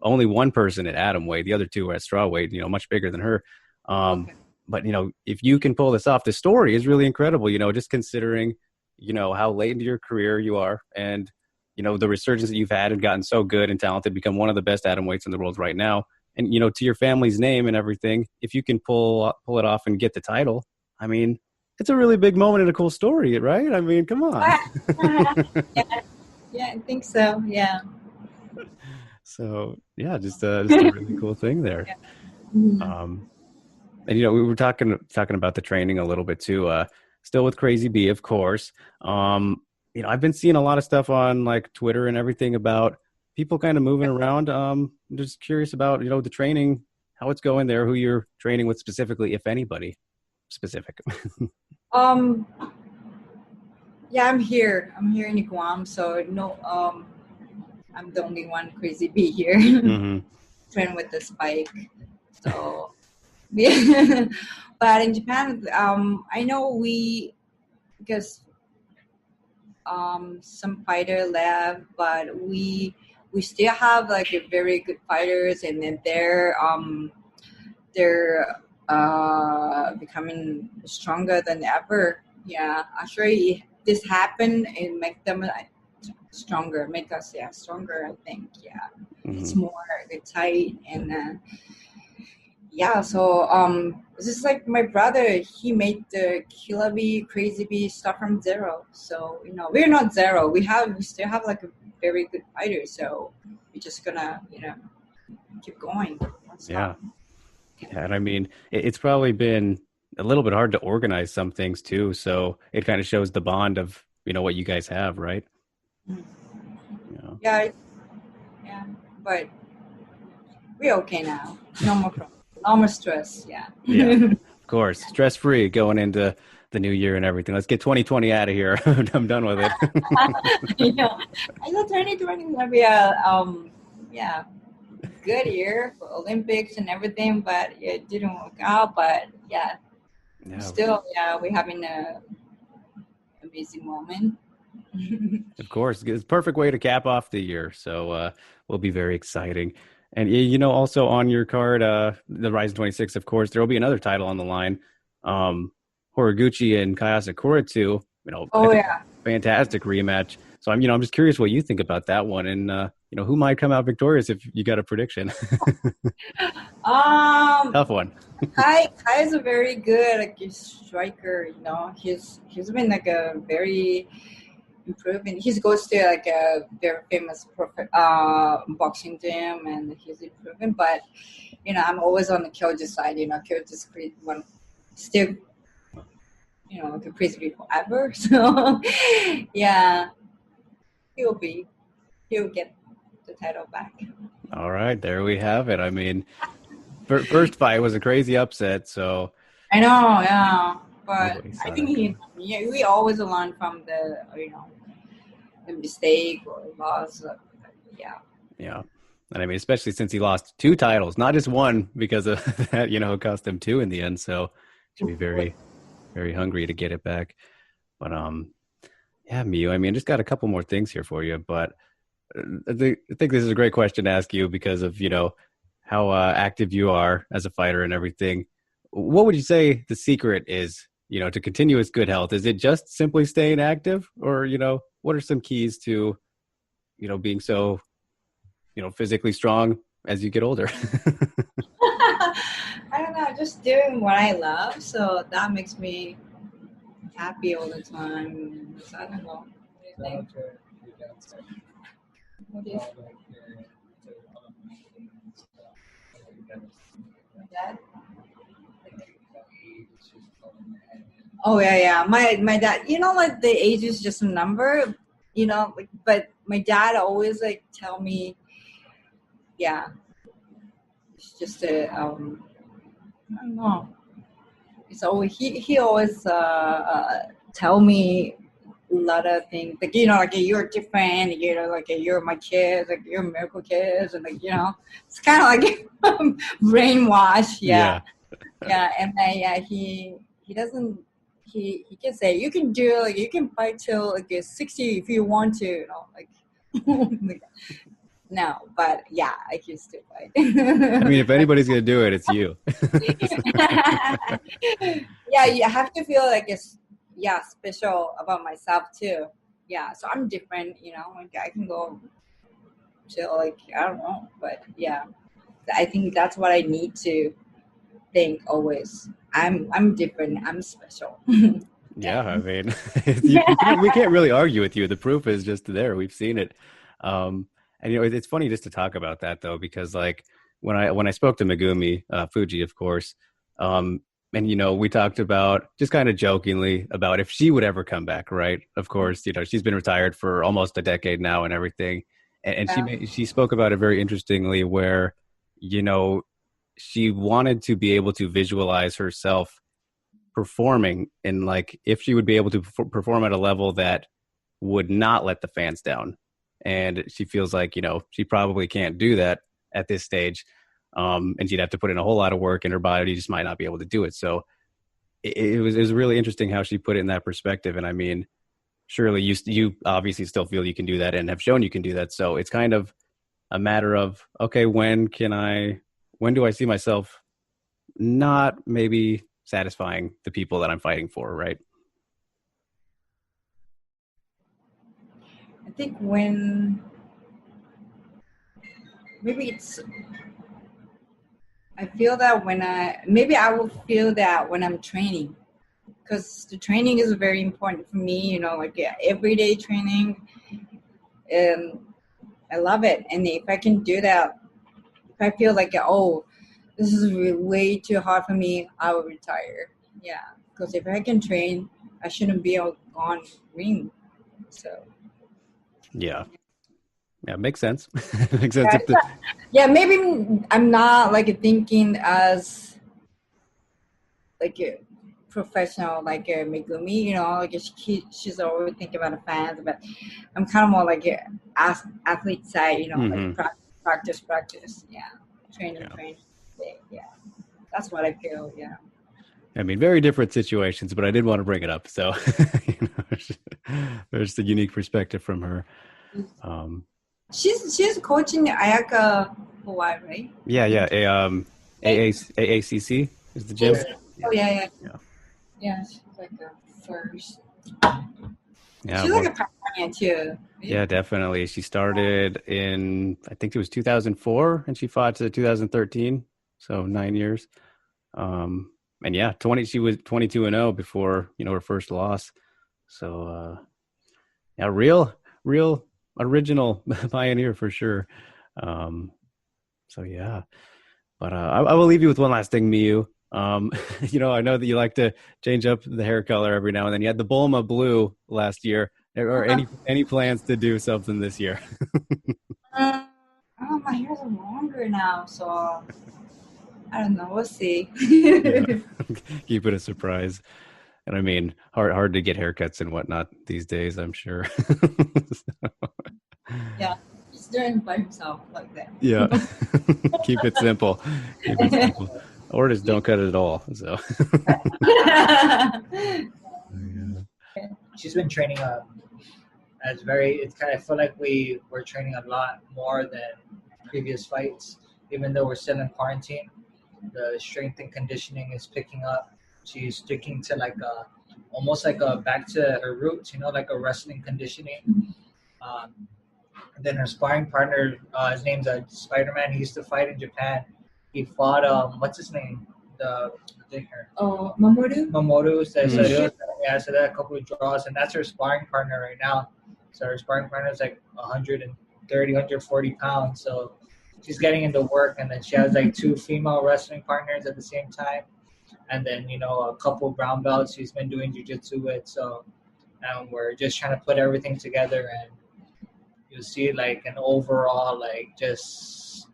only one person at atomweight, the other 2 are at strawweight, much bigger than her. But if you can pull this off, the story is really incredible. Just considering, how late into your career you are, and the resurgence that you've had and gotten so good and talented, become one of the best atomweights in the world right now. And, to your family's name and everything, if you can pull it off and get the title, I mean, it's a really big moment and a cool story, right? I mean, come on.
Yeah, I think so. Yeah.
So, yeah, just a really cool thing there.
Yeah. Mm-hmm.
And, we were talking about the training a little bit too, still with Crazy B, of course. I've been seeing a lot of stuff on like Twitter and everything about people kind of moving around. I'm just curious about, the training, how it's going there, who you're training with specifically, if anybody specific.
Yeah, I'm here in Guam. So no, I'm the only one Crazy B here.
Mm-hmm.
Train with the spike. So, yeah. But in Japan, I know because some fighter left, but we still have like a very good fighters, and then they're becoming stronger than ever. Yeah, actually, this happened and make them stronger, make us stronger. I think
Mm-hmm.
It's more tight and. So this is like my brother. He made the Killer Bee, Crazy Bee stuff from zero. So we're not zero. We still have like a very good fighter. So we're just gonna keep going.
Yeah, and I mean it's probably been a little bit hard to organize some things too. So it kind of shows the bond of what you guys have, right?
Mm-hmm. Yeah, but we're okay now. No more problems. No more stress. Yeah,
of course. Stress free going into the new year and everything. Let's get 2020 out of here. I'm done with it.
I thought 2020 would be a good year for Olympics and everything, but it didn't work out. But still, we're having an amazing moment.
Of course, it's a perfect way to cap off the year. So will be very exciting. And, also on your card, the RIZIN 26, of course, there will be another title on the line. Horiguchi and Kanna Asakura too, fantastic rematch. So I'm just curious what you think about that one, and who might come out victorious if you got a prediction. Tough one.
Kai is a very good striker. He's been like a very improving. He goes to like a very famous boxing gym, and he's improving. But I'm always on the Kyoji side. Kyoji's one still, like a crazy forever. So he'll get the title back.
All right, there we have it. I mean, first fight was a crazy upset. So
I know, but I think we always learn from the the mistake or loss.
Yeah. And I mean, especially since he lost 2 titles, not just one, because of that, it cost him 2 in the end. So should be very, very hungry to get it back. But Miyu, I mean, just got a couple more things here for you. But I think this is a great question to ask you because of, how active you are as a fighter and everything. What would you say the secret is, to continuous good health? Is it just simply staying active, or, what are some keys to, being so, physically strong as you get older?
I don't know, just doing what I love. So that makes me happy all the time. So I don't know. What do you think? What do you think? Dad? Oh yeah. My dad. Like the age is just a number. But my dad always tell me, It's just I don't know. It's always he always tell me a lot of things, like, like you're different, like you're my kids, like you're miracle kids, and like it's kind of like brainwash. Yeah. And then he doesn't. He can say you can do, like you can fight till like 60 if you want to, like, like, no, but yeah, I can still fight.
I mean, if anybody's gonna do it, it's you.
Yeah, you have to feel like it's special about myself too. Yeah, so I'm different, like I can go till like I don't know, but yeah, I think that's what I need to think always. I'm different. I'm special.
Yeah, I mean, we can't really argue with you. The proof is just there. We've seen it. And it's funny just to talk about that though, because like when I spoke to Megumi Fuji, of course, and we talked about just kind of jokingly about if she would ever come back, right? Of course, she's been retired for almost a decade now and everything, and she spoke about it very interestingly, where she wanted to be able to visualize herself performing, and like if she would be able to perform at a level that would not let the fans down. And she feels like, she probably can't do that at this stage. And she'd have to put in a whole lot of work, and her body just might not be able to do it. So it was really interesting how she put it in that perspective. And I mean, surely you obviously still feel you can do that and have shown you can do that. So it's kind of a matter of, okay, when do I see myself not maybe satisfying the people that I'm fighting for, right?
I think when I feel that I will feel that when I'm training, because the training is very important for me, like everyday training. I love it. And if I can do that, if I feel like, this is way too hard for me, I will retire. Yeah, because if I can train, I shouldn't be on ring. So.
Yeah, makes sense. Makes sense.
Maybe I'm not like thinking as like a professional, like a Megumi, like she's always thinking about the fans, but I'm kind of more like a athlete side, like practice. Yeah, training. Yeah, that's what I feel. Yeah.
I mean, very different situations, but I did want to bring it up. So there's the unique perspective from her.
She's coaching Ayaka Hawaii, right?
Yeah. AACC is the gym.
Oh yeah. Yeah, she's like the first.
Yeah,
she's like a pioneer too.
Yeah, definitely. She started in, I think it was 2004, and she fought to 2013, so 9 years. And yeah, she was 22-0 before her first loss. So yeah, real original pioneer for sure. So yeah, but I will leave you with one last thing, Miyu. I know that you like to change up the hair color every now and then. You had the Bulma blue last year. Or any plans to do something this year?
My hair's longer now, so I don't know. We'll see.
Keep it a surprise. And I mean, hard to get haircuts and whatnot these days, I'm sure.
Yeah, he's doing by himself like that.
Yeah, keep it simple. Or just don't cut it at all. So.
She's been training I feel like we're training a lot more than previous fights, even though we're still in quarantine. The strength and conditioning is picking up. She's sticking to almost like a back to her roots, like a wrestling conditioning. And then her sparring partner, his name's Spider-Man. He used to fight in Japan. He fought what's his name? Mamoru. So they had a couple of draws, and that's her sparring partner right now. So her sparring partner is like 130, 140 pounds. So she's getting into work, and then she has like 2 female wrestling partners at the same time. And then, a couple brown belts she's been doing jiu-jitsu with. So we're just trying to put everything together, and you'll see like an overall, like just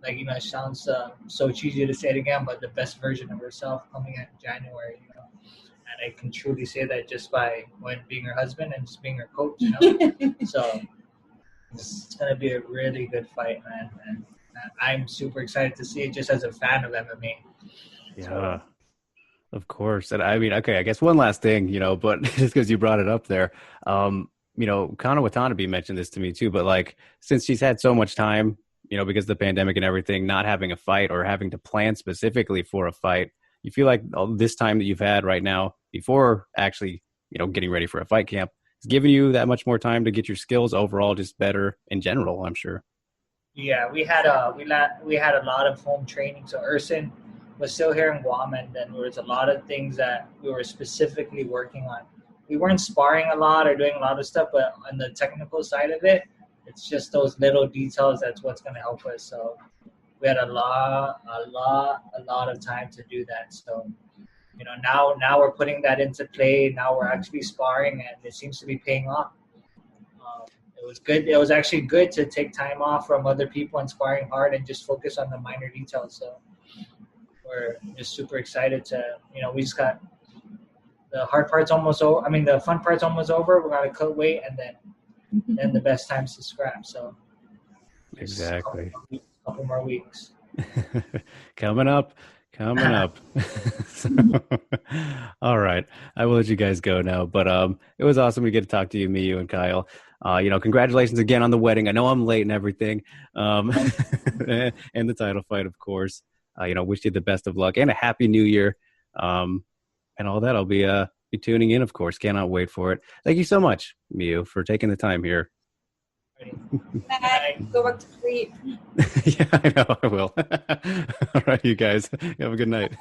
like, you know, it sounds so cheesy to say it again, but the best version of herself coming in January, you know. And I can truly say that just by being her husband and just being her coach, you know. So it's going to be a really good fight, man. And I'm super excited to see it just as a fan of MMA.
Yeah,
So,
of course. And I mean, okay, I guess one last thing, you know, but just because you brought it up there, you know, Kanna Watanabe mentioned this to me too, but like since she's had so much time, you know, because of the pandemic and everything, not having a fight or having to plan specifically for a fight, you feel like all this time that you've had right now before actually, you know, getting ready for a fight camp has given you that much more time to get your skills overall just better in general, I'm sure.
yeah, we had a lot of home training. So Urson was still here in Guam, and then there was a lot of things that we were specifically working on. We weren't sparring a lot or doing a lot of stuff, but on the technical side of it, it's just those little details that's what's going to help us. So we had a lot of time to do that. So, you know, now we're putting that into play. Now we're actually sparring, and it seems to be paying off. It was good. It was actually good to take time off from other people and sparring hard and just focus on the minor details. So we're just super excited to, you know, we just got the hard part's almost over. I mean, the fun part's almost over. We're gonna cut weight, and then the best time's to scrap. So
Exactly.
couple more weeks.
Coming up. So, all right, I will let you guys go now, but it was awesome to get to talk to you, Miyu and Kyle. You know, congratulations again on the wedding. I know I'm late and everything, and the title fight, of course. You know, wish you the best of luck and a happy new year, and all that. I'll be tuning in, of course. Cannot wait for it. Thank you so much, Miyu, for taking the time here.
Go back to sleep.
Yeah, I know, I will. All right, you guys. Have a good night.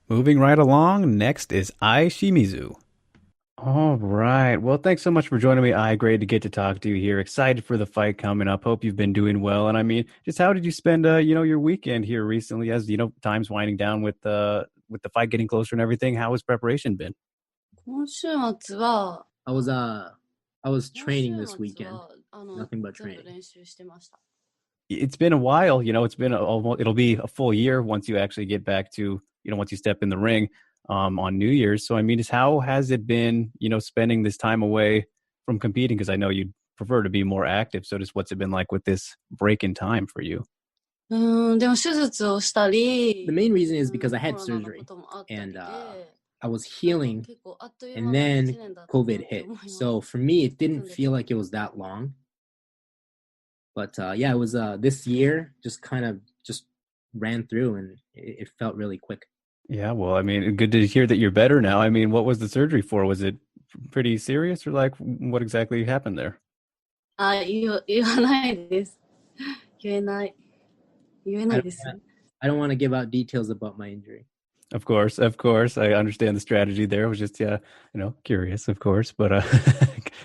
Moving right along, next is Ai Shimizu.
All right. Well, thanks so much for joining me. Great to get to talk to you here. Excited for the fight coming up. Hope you've been doing well. And I mean, just how did you spend, you know, your weekend here recently? As you know, time's winding down with the fight getting closer and everything. How has preparation been?
I was training this weekend. Nothing but training.
It's been a while, you know, it's been it'll be a full year once you actually get back to, you know, once you step in the ring on New Year's. So, I mean, just how has it been, you know, spending this time away from competing? Because I know you'd prefer to be more active. So just what's it been like with this break in time for you?
The main reason is because I had surgery and I was healing, and then COVID hit. So for me, it didn't feel like it was that long. But yeah, it was this year just kind of just ran through, and it felt really quick.
Yeah, well, I mean, good to hear that you're better now. I mean, what was the surgery for? Was it pretty serious, or like what exactly happened there?
言えないです。
I don't want to give out details about my injury.
Of course. I understand the strategy there. I was just, you know, curious, of course, but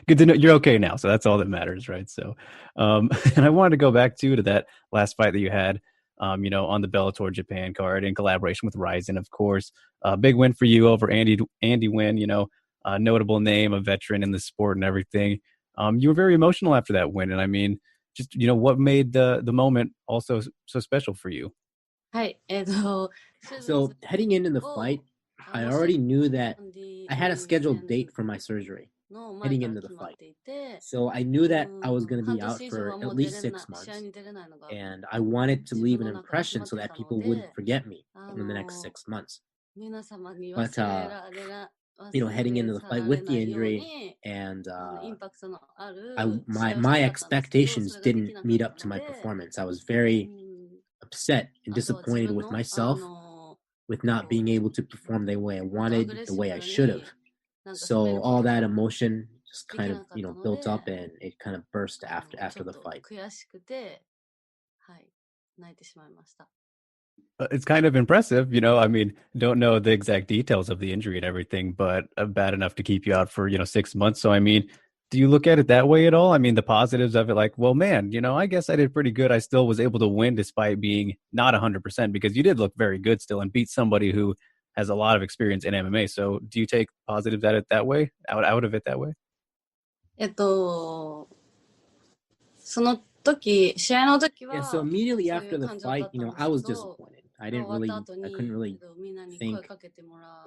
good to know you're okay now. So that's all that matters, right? So, and I wanted to go back to that last fight that you had, you know, on the Bellator Japan card in collaboration with RIZIN, of course. Big win for you over Andy Nguyen, you know, a notable name, a veteran in the sport and everything. You were very emotional after that win, and I mean, just, you know, what made the moment also so special for you?
So heading into the fight, I already knew that I had a scheduled date for my surgery heading into the fight. So I knew that I was going to be out for at least 6 months, and I wanted to leave an impression so that people wouldn't forget me in the next 6 months. But you know, heading into the fight with the injury, and my expectations didn't meet up to my performance. I was very upset and disappointed with myself with not being able to perform the way I wanted, the way I should have. So all that emotion just kind of, you know, built up, and it kind of burst after the fight.
It's kind of impressive, you know. I mean, don't know the exact details of the injury and everything, but bad enough to keep you out for, you know, 6 months. So, I mean, do you look at it that way at all? I mean, the positives of it, like, well, man, you know, I guess I did pretty good. I still was able to win despite being not 100%, because you did look very good still and beat somebody who has a lot of experience in MMA. So do you take positives at it that way, out of it that way?
Yeah, so immediately after the fight, I was disappointed. I couldn't really think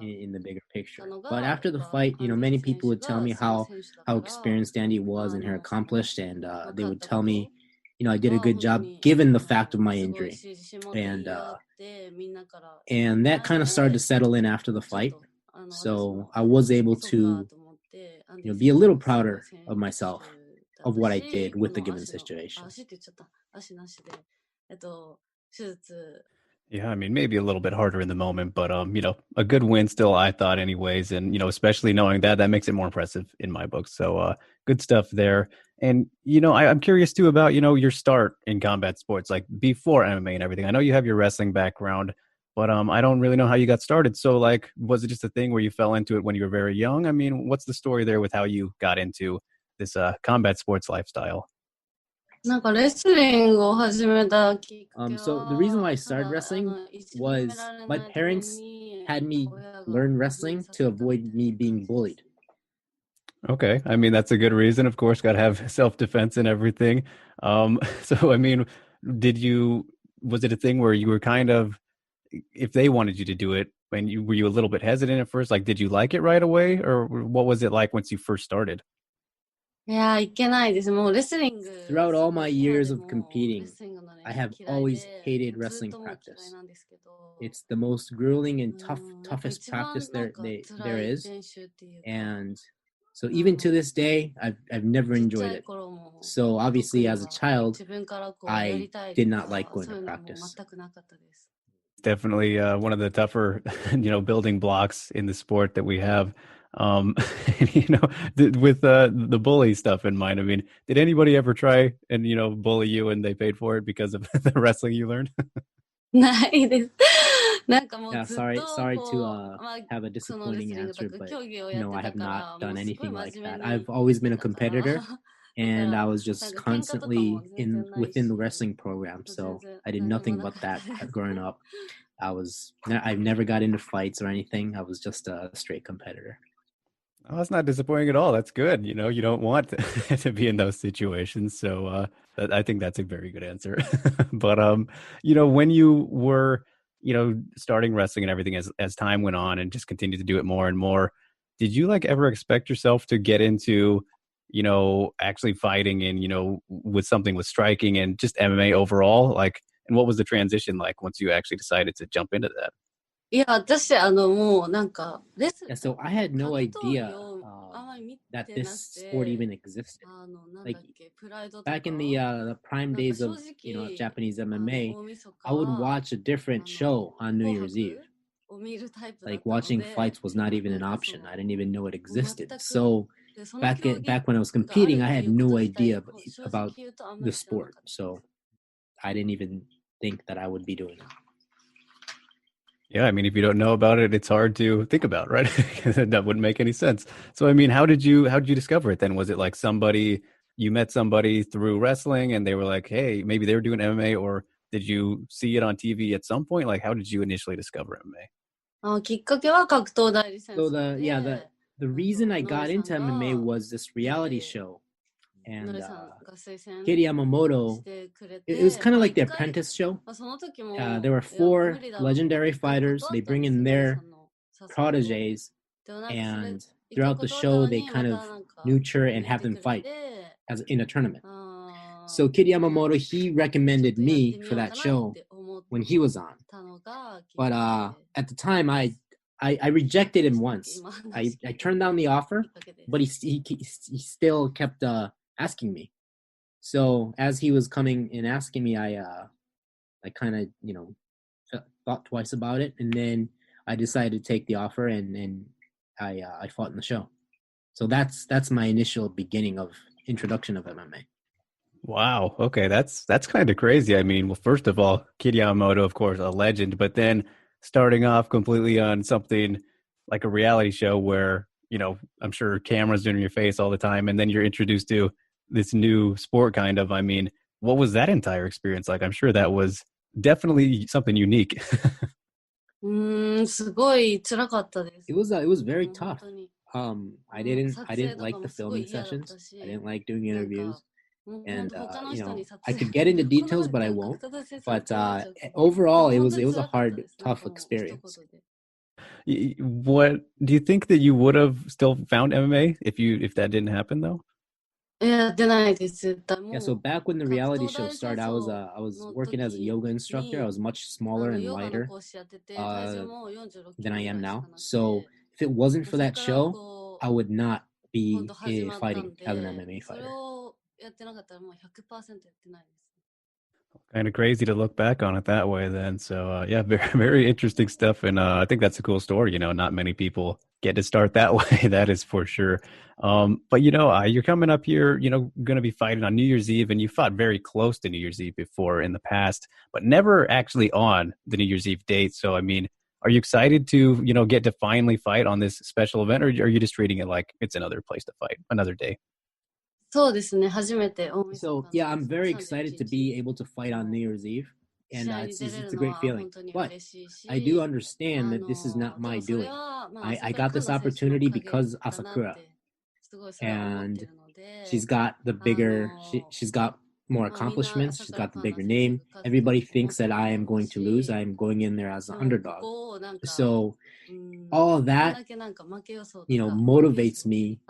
in the bigger picture. But after the fight, many people would tell me how experienced Andy was and how accomplished, and they would tell me, I did a good job given the fact of my injury, and that kind of started to settle in after the fight. So I was able to, be a little prouder of myself of what I did with the given situation.
Yeah, I mean, maybe a little bit harder in the moment, but a good win still, I thought, anyways. And especially knowing that makes it more impressive in my book. So, good stuff there. And I'm curious too about your start in combat sports, like before MMA and everything. I know you have your wrestling background, but I don't really know how you got started. So, like, was it just a thing where you fell into it when you were very young? I mean, what's the story there with how you got into this combat sports lifestyle?
So the reason why I started wrestling was my parents had me learn wrestling to avoid me being bullied.
Okay. I mean, that's a good reason. Of course, got to have self-defense and everything. So, I mean, was it a thing where you were kind of, if they wanted you to do it, were you a little bit hesitant at first? Like, did you like it right away? Or what was it like once you first started?
Throughout all my years of competing, I have always hated wrestling practice. It's the most grueling and toughest practice there is, and so even to this day, I've never enjoyed it. So obviously, as a child, I did not like going to practice.
Definitely one of the tougher, building blocks in the sport that we have. With the bully stuff in mind, I mean, did anybody ever try and bully you and they paid for it because of the wrestling you learned?
Yeah, sorry to have a disappointing answer, but I have not done anything like that. I've always been a competitor, and I was just constantly within the wrestling program, so I did nothing but that growing up. I've never got into fights or anything. I was just a straight competitor.
Oh, that's not disappointing at all. That's good. You don't want to be in those situations. So I think that's a very good answer. But when you were, starting wrestling and everything as time went on and just continued to do it more and more, did you like ever expect yourself to get into, actually fighting and, with something with striking and just MMA overall? Like, and what was the transition like once you actually decided to jump into that?
So I had no idea that this sport even existed. Like back in the prime days of Japanese MMA, I would watch a different show on New Year's Eve. Like watching fights was not even an option. I didn't even know it existed. So back when I was competing, I had no idea about the sport. So I didn't even think that I would be doing it.
Yeah, I mean, if you don't know about it, it's hard to think about, right? That wouldn't make any sense. So, I mean, how did you discover it then? Was it like you met somebody through wrestling and they were like, hey, maybe they were doing MMA, or did you see it on TV at some point? Like, how did you initially discover MMA?
So the reason I got into MMA was this reality show. And Kiri Yamamoto, it was kind of like the Apprentice show. There were 4 legendary fighters. They bring in their proteges, and throughout the show, they kind of nurture and have them fight as in a tournament. So Kiri Yamamoto, he recommended me for that show when he was on. But at the time, I rejected him once. I turned down the offer, but he still kept asking me. So as he was coming and asking me, I kind of thought twice about it, and then I decided to take the offer, and I fought in the show. So that's my initial beginning of introduction of MMA.
Wow. Okay, that's kind of crazy. I mean, well, first of all, Kiri Yamamoto, of course, a legend, but then starting off completely on something like a reality show where I'm sure cameras are in your face all the time, and then you're introduced to this new sport kind of. I mean, what was that entire experience like? I'm sure that was definitely something unique.
It was very tough. I didn't like the filming sessions. I didn't like doing interviews. And I could get into details, but I won't. But overall, it was a hard, tough experience.
What do you think that you would have still found MMA if that didn't happen though?
Yeah, so back when the reality show started, I was working as a yoga instructor. I was much smaller and lighter than I am now. So if it wasn't for that show, I would not be fighting as an MMA fighter.
Kind of crazy to look back on it that way then. So yeah, very, very interesting stuff. And I think that's a cool story. Not many people get to start that way. That is for sure. But you're coming up here, going to be fighting on New Year's Eve, and you fought very close to New Year's Eve before in the past, but never actually on the New Year's Eve date. So, I mean, are you excited to, get to finally fight on this special event, or are you just treating it like it's another place to fight, another day?
So yeah, I'm very excited to be able to fight on New Year's Eve, and it's a great feeling. But I do understand that this is not my doing. I got this opportunity because Asakura, and she's got the bigger. She's got more accomplishments. She's got the bigger name. Everybody thinks that I am going to lose. I am going in there as an underdog. So all of that, motivates me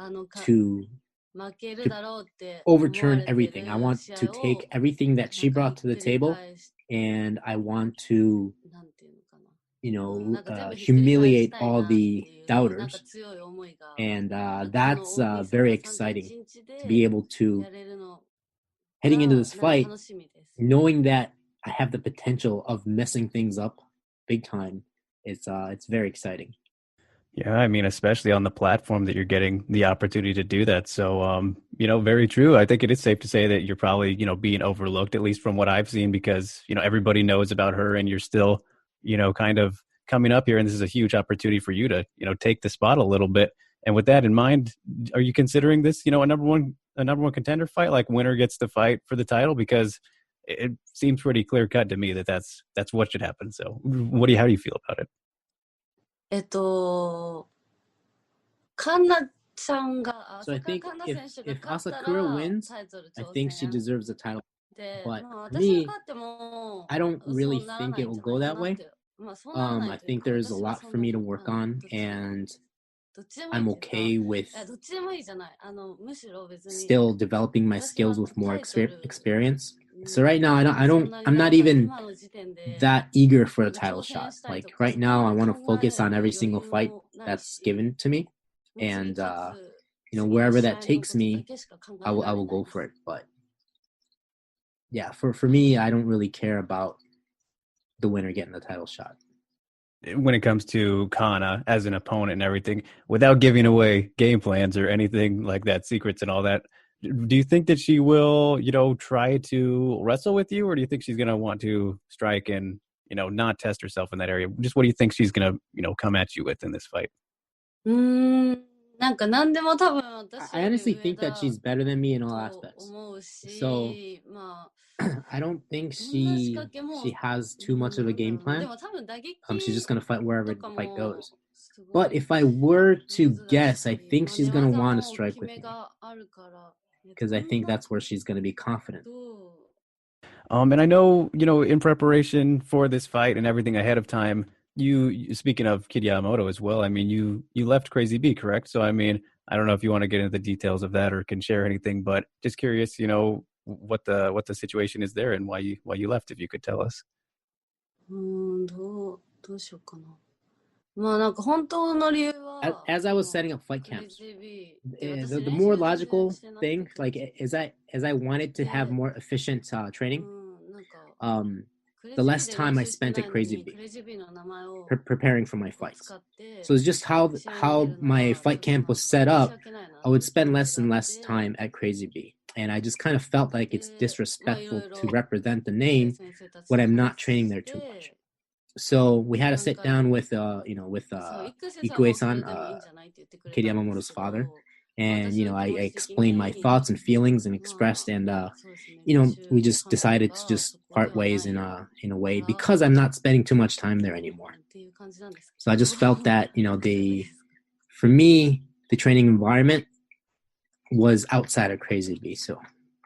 to overturn everything. I want to take everything that she brought to the table, and I want to, humiliate all the doubters. And that's very exciting to be able to, heading into this fight, knowing that I have the potential of messing things up big time. It's very exciting.
Yeah, I mean, especially on the platform that you're getting the opportunity to do that. So, very true. I think it is safe to say that you're probably, being overlooked, at least from what I've seen, because, everybody knows about her and you're still, kind of coming up here. And this is a huge opportunity for you to, take the spot a little bit. And with that in mind, are you considering this, a number one contender fight, like winner gets the fight for the title? Because it seems pretty clear cut to me that that's what should happen. So how do you feel about it?
So I think if Asakura wins, I think she deserves the title. But for me, I don't really think it will go that way. I think there's a lot for me to work on, and I'm okay with still developing my skills with more experience. So right now, I'm not even that eager for a title shot. Like right now, I want to focus on every single fight that's given to me, and wherever that takes me, I will go for it. But yeah, for me, I don't really care about the winner getting the title shot.
When it comes to Kanna as an opponent and everything, without giving away game plans or anything like that, secrets and all that, do you think that she will, try to wrestle with you, or do you think she's going to want to strike and, not test herself in that area? Just what do you think she's going to, come at you with in this fight?
I honestly think that she's better than me in all aspects. So I don't think she has too much of a game plan. She's just going to fight wherever the fight goes. But if I were to guess, I think she's going to want to strike with me, because I think that's where she's going to be confident.
And I know, in preparation for this fight and everything ahead of time, you speaking of Kid Yamamoto as well, I mean, you left Crazy B, correct? So, I mean, I don't know if you want to get into the details of that or can share anything, but just curious, what the situation is there and why you left, if you could tell us. As I was setting up fight camps, the more logical thing, like as I wanted to have more efficient training, the less time I spent at Crazy B preparing for my fights. So it's just how my fight camp was set up. I would spend less and less time at Crazy B, and I just kind of felt like it's disrespectful to represent the name when I'm not training there too much. So we had to sit down with Ikue-san, Kid Yamamoto's father, and I explained my thoughts and feelings and expressed, and we just decided to just part ways in a way, because I'm not spending too much time there anymore. So I just felt that for me, the training environment was outside of Crazy B, so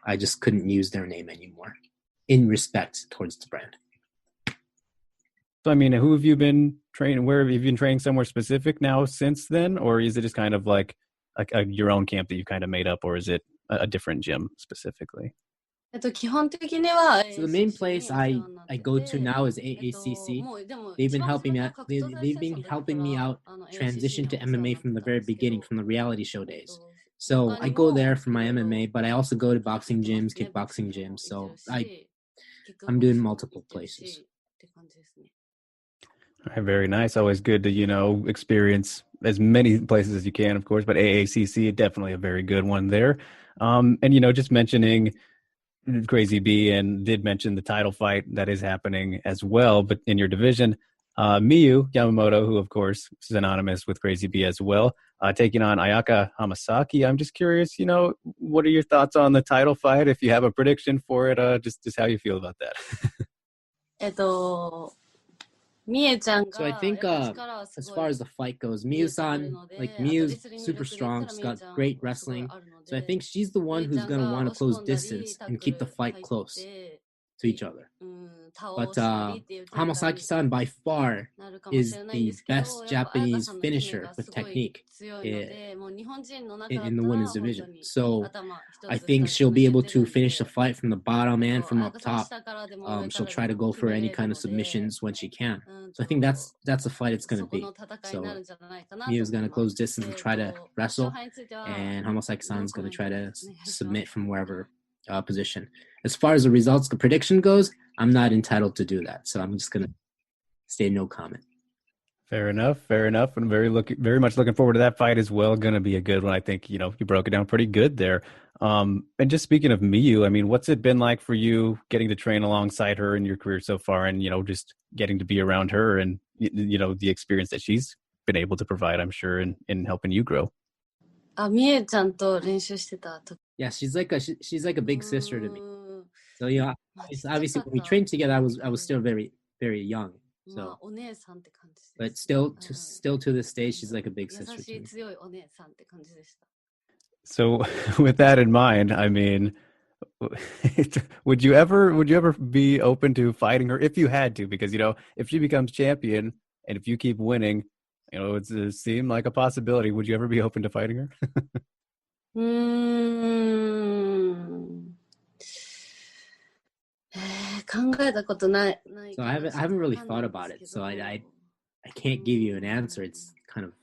I just couldn't use their name anymore in respect towards the brand.
So, I mean, who have you been training? Where have you been training somewhere specific now since then? Or is it just kind of like your own camp that you kind of made up? Or is it a different gym specifically?
So the main place I go to now is AACC. They've been helping me out. They've been helping me out transition to MMA from the very beginning, from the reality show days. So I go there for my MMA, but I also go to boxing gyms, kickboxing gyms. So I'm doing multiple places.
All right, very nice. Always good to, experience as many places as you can, of course, but AACC, definitely a very good one there. And, just mentioning Crazy B and did mention the title fight that is happening as well, but in your division, Miyu Yamamoto, who of course is synonymous with Crazy B as well, taking on Ayaka Hamasaki. I'm just curious, what are your thoughts on the title fight? If you have a prediction for it, just how you feel about that.
So I think as far as the fight goes, Miyu's super strong. She's got great wrestling. So I think she's the one who's going to want to close distance and keep the fight close to each other. But Hamasaki-san by far is the best Japanese finisher with technique in the women's division. So I think she'll be able to finish the fight from the bottom and from up top. She'll try to go for any kind of submissions when she can. So I think that's the fight it's going to be. So Miyu's going to close distance and try to wrestle, and Hamasaki-san is going to try to submit from wherever position. As far as the prediction goes, I'm not entitled to do that. So I'm just going to stay no comment.
Fair enough. And very much looking forward to that fight as well. Going to be a good one. I think, you broke it down pretty good there. And just speaking of Miyu, I mean, what's it been like for you getting to train alongside her in your career so far and, just getting to be around her and, the experience that she's been able to provide, I'm sure, in helping you grow?
Yeah, she's like a big sister to me. So, obviously when we trained together, I was still very, very young. So, but still to this day, she's like a big sister to me.
So, with that in mind, I mean, would you ever be open to fighting her if you had to? Because if she becomes champion and if you keep winning, it seemed like a possibility. Would you ever be open to fighting her?
So I haven't really thought about it. So I can't give you an answer. It's kind of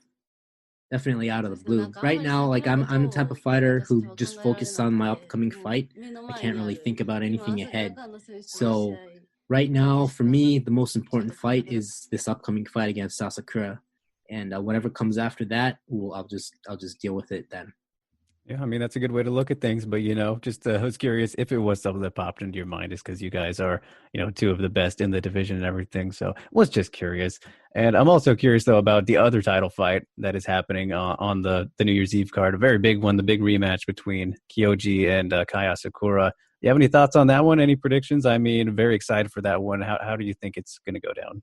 definitely out of the blue. Right now, like I'm the type of fighter who just focuses on my upcoming fight. I can't really think about anything ahead. So right now, for me, the most important fight is this upcoming fight against Asakura, and whatever comes after that, I'll just deal with it then.
Yeah, I mean, that's a good way to look at things. But, just I was curious if it was something that popped into your mind, is because you guys are, two of the best in the division and everything. So was just curious. And I'm also curious, though, about the other title fight that is happening on the New Year's Eve card, a very big one, the big rematch between Kyoji and Kanna Asakura. You have any thoughts on that one? Any predictions? I mean, very excited for that one. How do you think it's going to go down?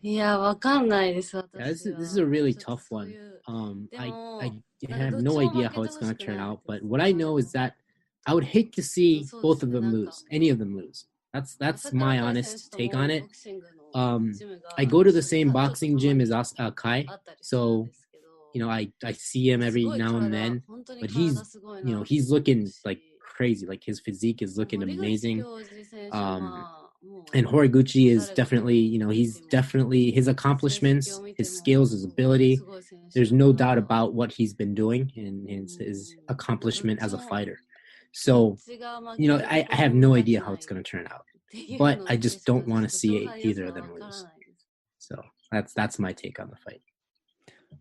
This is a really tough one. I have no idea how it's going to turn out, but what I know is that I would hate to see both of them lose, any of them lose. That's my honest take on it. I go to the same boxing gym as Kai, so I see him every now and then, but he's looking like crazy. Like his physique is looking amazing. And Horiguchi is definitely, his accomplishments, his skills, his ability. There's no doubt about what he's been doing and his accomplishment as a fighter. So, I have no idea how it's going to turn out, but I just don't want to see either of them lose. So that's my take on the fight.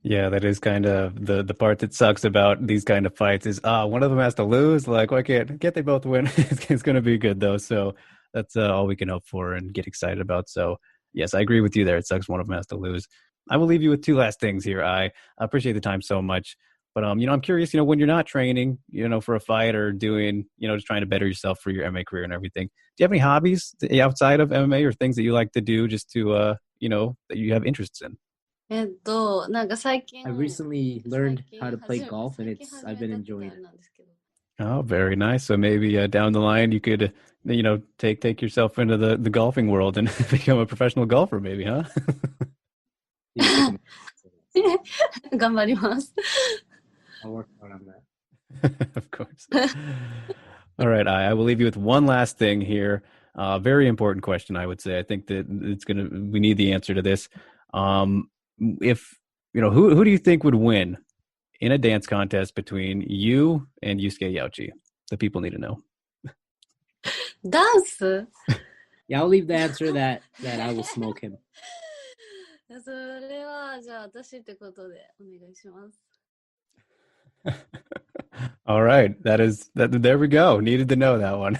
Yeah, that is kind of the part that sucks about these kind of fights is one of them has to lose. Like, why can't they both win? It's going to be good though. So that's all we can hope for and get excited about. So yes, I agree with you there. It sucks one of them has to lose. I will leave you with two last things here. I appreciate the time so much, but I'm curious, when you're not training, for a fight or doing, just trying to better yourself for your MMA career and everything. Do you have any hobbies outside of MMA or things that you like to do just to, that you have interests in?
I recently learned how to play golf, and I've been enjoying it.
Oh, very nice. So maybe down the line you could, take yourself into the golfing world and become a professional golfer, maybe, huh?
You can take a-
頑張ります。
I'll work hard on that.
Of course. All right, I will leave you with one last thing here. Very important question, I would say. I think that we need the answer to this. If who do you think would win in a dance contest between you and Yusuke Yauchi? The people need to know.
ダンス
Yeah, I'll leave the answer that I will smoke him.
それはじゃあ私ってことでお願いします。
All right, there we go. Needed to know that one.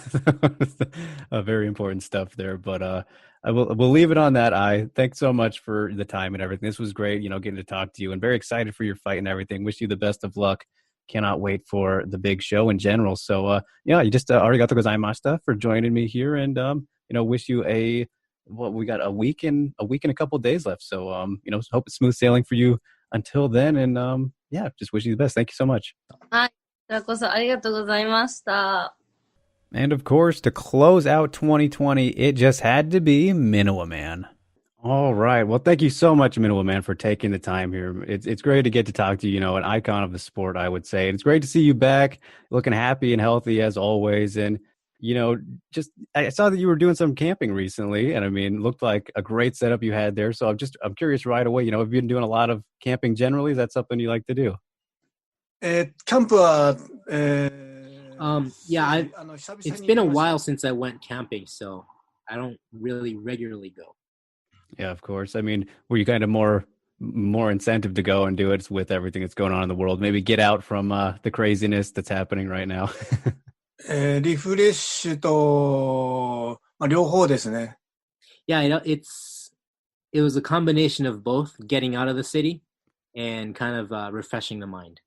Very important stuff there, but we'll leave it on that. Thanks so much for the time and everything. This was great, getting to talk to you, and very excited for your fight and everything. Wish you the best of luck. Cannot wait for the big show in general. So you just arigato gozaimashita for joining me here, and wish you we got a week and a couple of days left. So hope it's smooth sailing for you until then, and just wish you the best. Thank you so much.
はい。こちらこそありがとうございました。
And of course, to close out 2020, it just had to be Minowa Man.
All right. Well, thank you so much, Minowa Man, for taking the time here. It's great to get to talk to you, an icon of the sport, I would say. And it's great to see you back, looking happy and healthy as always. And, I saw that you were doing some camping recently, and I mean, looked like a great setup you had there. So I'm curious right away, have you been doing a lot of camping generally? Is that something you like to do?
キャンプは、
Yeah, it's been a while since I went camping, so I don't really regularly go.
Yeah, of course. I mean, were you kind of more incentive to go and do it with everything that's going on in the world? Maybe get out from the craziness that's happening right now.
リフレッシュと、両方ですね。
Yeah, it was a combination of both, getting out of the city and kind of refreshing the mind.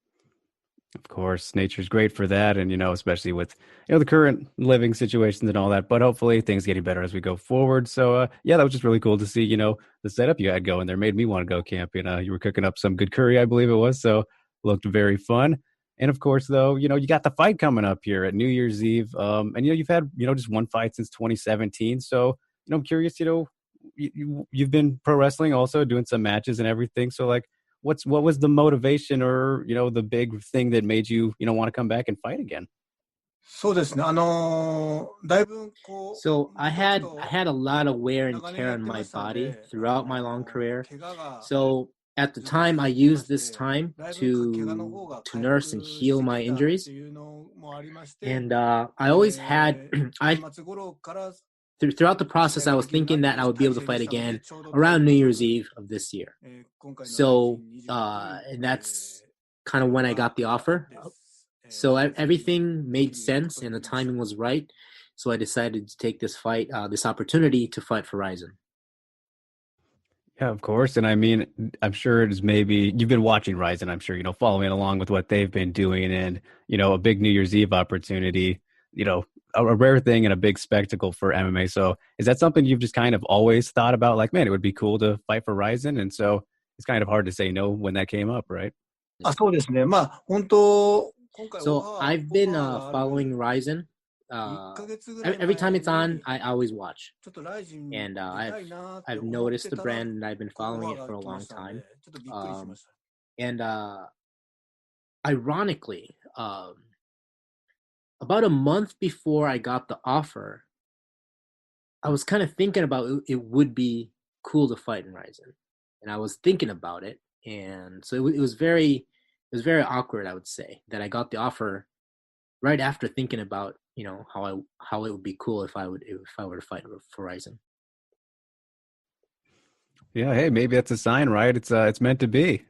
Of course, nature's great for that, and especially with the current living situations and all that. But hopefully, things getting better as we go forward. So, that was just really cool to see. The setup you had going there made me want to go camping. You were cooking up some good curry, I believe it was. So, looked very fun. And of course, though, you got the fight coming up here at New Year's Eve. And you've had just one fight since 2017. So, I'm curious. You've been pro wrestling, also doing some matches and everything. So, like, what was the motivation or the big thing that made you want to come back and fight again?
そうですね。だいぶこう。
So I had a lot of wear and tear on my body throughout my long career. So at the time, I used this time to nurse and heal my injuries. And I always had throughout the process, I was thinking that I would be able to fight again around New Year's Eve of this year. So, and that's kind of when I got the offer. So everything made sense and the timing was right. So I decided to take this fight, this opportunity to fight for RIZIN.
Yeah, of course. And I mean, I'm sure it's maybe you've been watching RIZIN, I'm sure, following along with what they've been doing, and, a big New Year's Eve opportunity, a rare thing and a big spectacle for MMA. So is that something you've just kind of always thought about? Like, man, it would be cool to fight for RIZIN. And so it's kind of hard to say no when that came up, right?
そうですね。本当。
So I've been following RIZIN. Every time it's on, I always watch. And I've noticed the brand and I've been following it for a long time. And ironically, about a month before I got the offer, I was kind of thinking about it would be cool to fight in RIZIN. And I was thinking about it. And so it was very awkward, I would say, that I got the offer right after thinking about, how it would be cool if I were to fight for RIZIN.
Yeah, hey, maybe that's a sign, right? It's meant to be.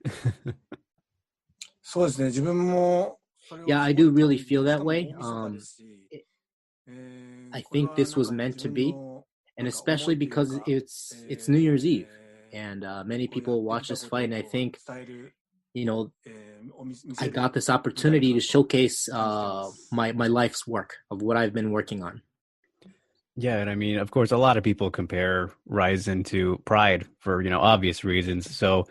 そうですね。自分も
Yeah, I do really feel that way. I think this was meant to be, and especially because it's New Year's Eve, and many people watch this fight, and I think, I got this opportunity to showcase my life's work of what I've been working on.
Yeah, and I mean, of course, a lot of people compare RIZIN to Pride for obvious reasons. So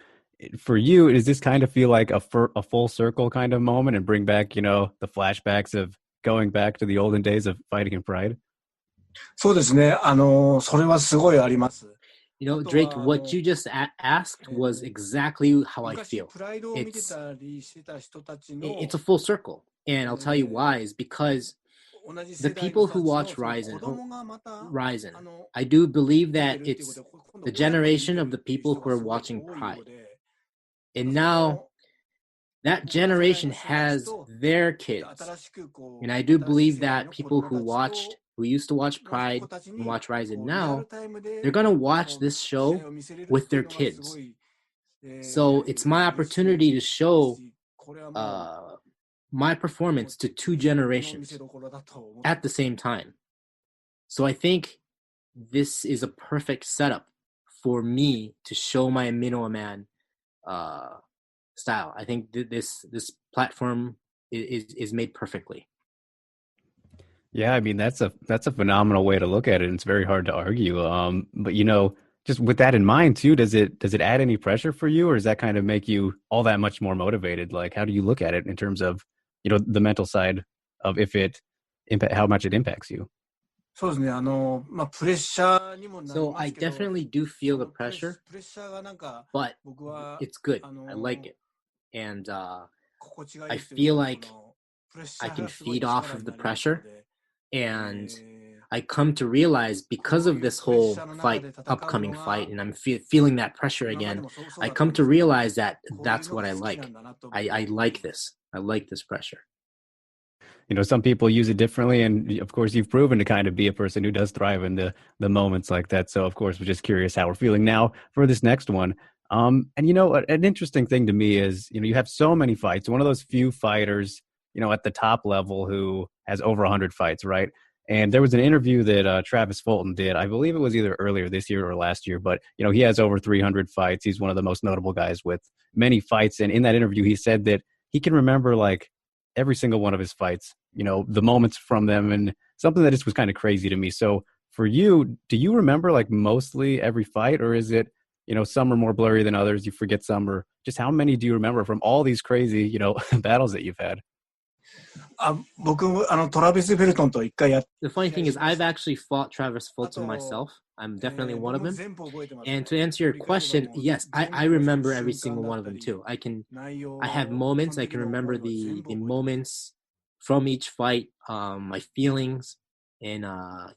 for you, does this kind of feel like a full circle kind of moment and bring back the flashbacks of going back to the olden days of fighting in Pride?
そうですね。それはすごいあります。
You know, Drake, what you just asked was exactly how I
昔
feel.
プライドを見てたりしてた人たちの
It's a full circle. And I'll tell you why is because
同じ
the
世代
people
の人
who
た
watch
ちのその
RIZIN,
子供がまた
RIZIN, I do believe that
見てるっていう
it's
ことで今度
the
親子で見
generation
て
of
る
the
っていう
people
人
who
が
are
すごく
watching
多い
Pride.
ようで
And
そ
now
の
that
僕ら世代
generation
の人たち
has
と
their
で
kids.
新しくこ
And
う
I do
新しい
believe
世代
that
の子
people
供
who
たちと
used to watch
の
Pride
子たち
and
に
watch RIZIN
こうリア
now,
ルタイムで
they're going to
こ
watch
う
this
試
show
合を見せれる
with
ってい
their
うのがす
kids.
ごい
So it's my
嬉しい
opportunity to
で
show
すしこれはもう
my performance to two
最高の見
generations
せ所だと思って
at the same time. So I think this is a perfect setup for me to show my Minnow Man style. I think this platform is made perfectly.
Yeah, I mean that's a phenomenal way to look at it, and it's very hard to argue. But you know, just with that in mind too, does it add any pressure for you, or does that kind of make you all that much more motivated? Like, how do you look at it in terms of, you know, the mental side of if it how much it impacts you?
そうですねまあプレッシャーにもなり
So
ま
I
すけど
definitely do
そ
feel the
のプレッ
pressure,
プレッシャーがなんか
but
僕は
it's good. I like it. And
心地がい
I
いという
feel
か
like
このプレッシ
I
ャー
can
がすごい
feed off
力
of
に
the
なります
pressure,
ので
and I come to realize because of this whole fight, upcoming fight, and I'm feeling that pressure
今まで
again,
もそう
I
だったん
come
で
to
すけど
realize that
こういう
that's
の
what
が
I
好き
like.
なんだなと僕
I like this. I like this pressure.
You know, some people use it differently, and of course, you've proven to kind of be a person who does thrive in the moments like that. So, of course, we're just curious how we're feeling now for this next one. And you know, an interesting thing to me is, you know, you have so many fights. One of those few fighters, you know, at the top level who has over 100 fights, right? And there was an interview that Travis Fulton did. I believe it was either earlier this year or last year, but you know, he has over 300 fights. He's one of the most notable guys with many fights. And in that interview, he said that he can remember like every single one of his fights, you know, the moments from them, and something that just was kind of crazy to me. So for you, do you remember like mostly every fight, or is it, you know, some are more blurry than others, you forget some, or just how many do you remember from all these crazy, you know, battles that you've had?
僕トラビス・ベルトンと一回やっ
The funny thing is,
試合しまし
I've
た
actually fought Travis
あ
Fulton
と
myself. I'm definitely one
僕
of
も
them.
全部覚えてます
And
ね
to answer your
振り返れば
question,
もう
yes,
全
I
部
remember
その
every
瞬間
single
だ
one
っ
of
た
them
り
too.
内容
I have
そ
moments
の
I
時
can
の
remember
思いは全
the
部覚えてます
moments from each fight, my feelings, and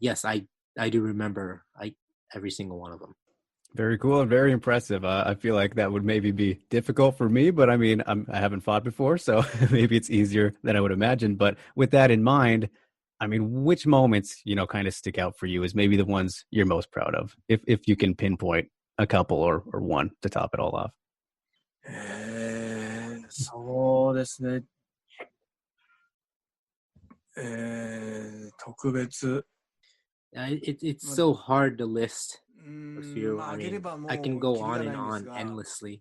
yes, I do remember every single one of them.
Very cool and very impressive. I feel like that would maybe be difficult for me, but I mean, I haven't fought before, so maybe it's easier than I would imagine. But with that in mind, I mean, which moments, you know, kind of stick out for you as maybe the ones you're most proud of, if you can pinpoint a couple or one to top it all off?
そうですね特別
It's so hard to list
う
a
ん
few.
まあ
I
あげれ
mean,
ばも
I can
う
go
キリ
on
が
and
ないんです
on
が
endlessly.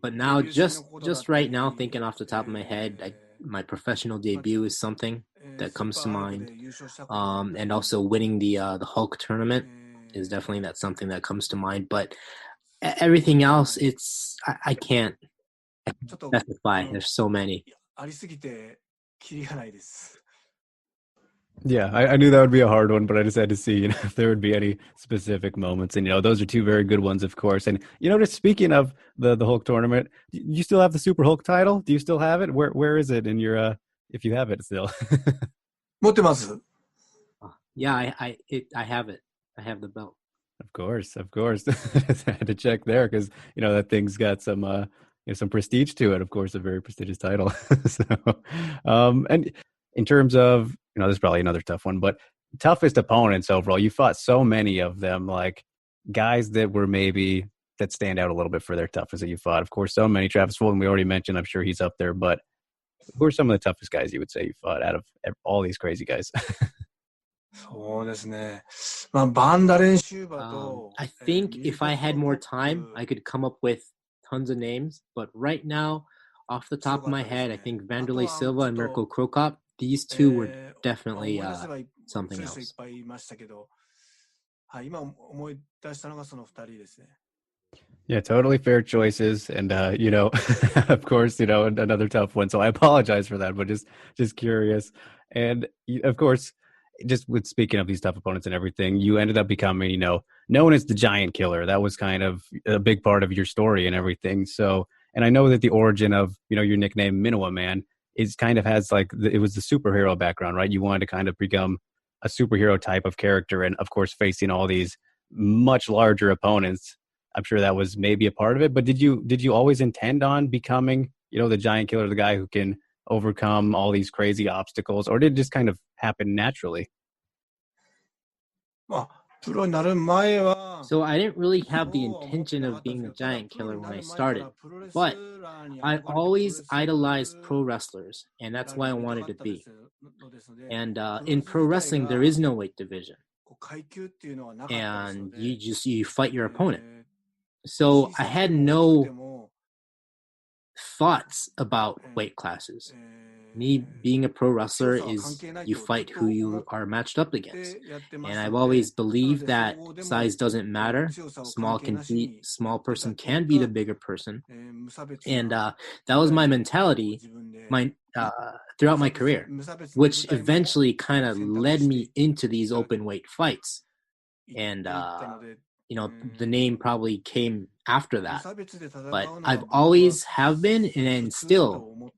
But now
デビュー戦の
just
ことだっ
just
た
right
り
now, thinking off the top of my head, my professional debut is something
ス
that
ー
comes
パ
to
ーハルク
mind.
で優勝したことがあったり
And also winning the Hulk tournament is
え
definitely that's something that comes to mind. But everything else, I can't
ちょっと
specify. There's so many.
ありすぎてキリがないです
Yeah, I knew that would be a hard one, but I just had to see, you know, if there would be any specific moments. And, you know, those are two very good ones, of course. And, you know, just speaking of the Hulk tournament, you still have the Super Hulk title? Do you still have it? Where is it in your, if you have it still?
持ってます
Yeah, I have it. I have the belt.
Of course, of course. Just had to check there because, you know, that thing's got some, you know, some prestige to it. Of course, a very prestigious title. So, and in terms of, you know, this is probably another tough one, but toughest opponents overall, you fought so many of them, like guys that were maybe that stand out a little bit for their toughness that you fought. Of course, so many. Travis Fulton, we already mentioned. I'm sure he's up there, but who are some of the toughest guys you would say you fought out of all these crazy guys?
そうですねまあバンダレンシューバーと
I think if I had more time, I could come up with tons of names. But right now, off the top of my head, I think Vanderlei Silva and Mirko Krokop, these two were definitely
思い出せば
something
そういう人いっ
else.
ぱいいましたけどはい今思い出したのがその2人ですね
Yeah, totally fair choices. And, of course, another tough one. So I apologize for that, but just curious. And of course, just with speaking of these tough opponents and everything, you ended up becoming, known as the Giant Killer. That was kind of a big part of your story and everything. So, and I know that the origin of, your nickname Minowa Man is kind of has like, it was the superhero background, right? You wanted to kind of become a superhero type of character. And of course, facing all these much larger opponents, I'm sure that was maybe a part of it, but did you always intend on becoming, the Giant Killer, the guy who can overcome all these crazy obstacles, or did it just kind of happen naturally?
まあ、プロになる前は、
So I didn't really have the intention of being a giant killer when I started, but I always idolized pro wrestlers, and that's why I wanted to be. And in pro wrestling, there is no weight division, and you fight your opponent. So I had no thoughts about weight classes. Me being a pro wrestler is you fight who you are matched up against. And I've always believed that size doesn't matter. Small person can beat a bigger person. And that was my mentality throughout my career, which eventually kind of led me into these open weight fights. And the name probably came after that, but I've always have been, and still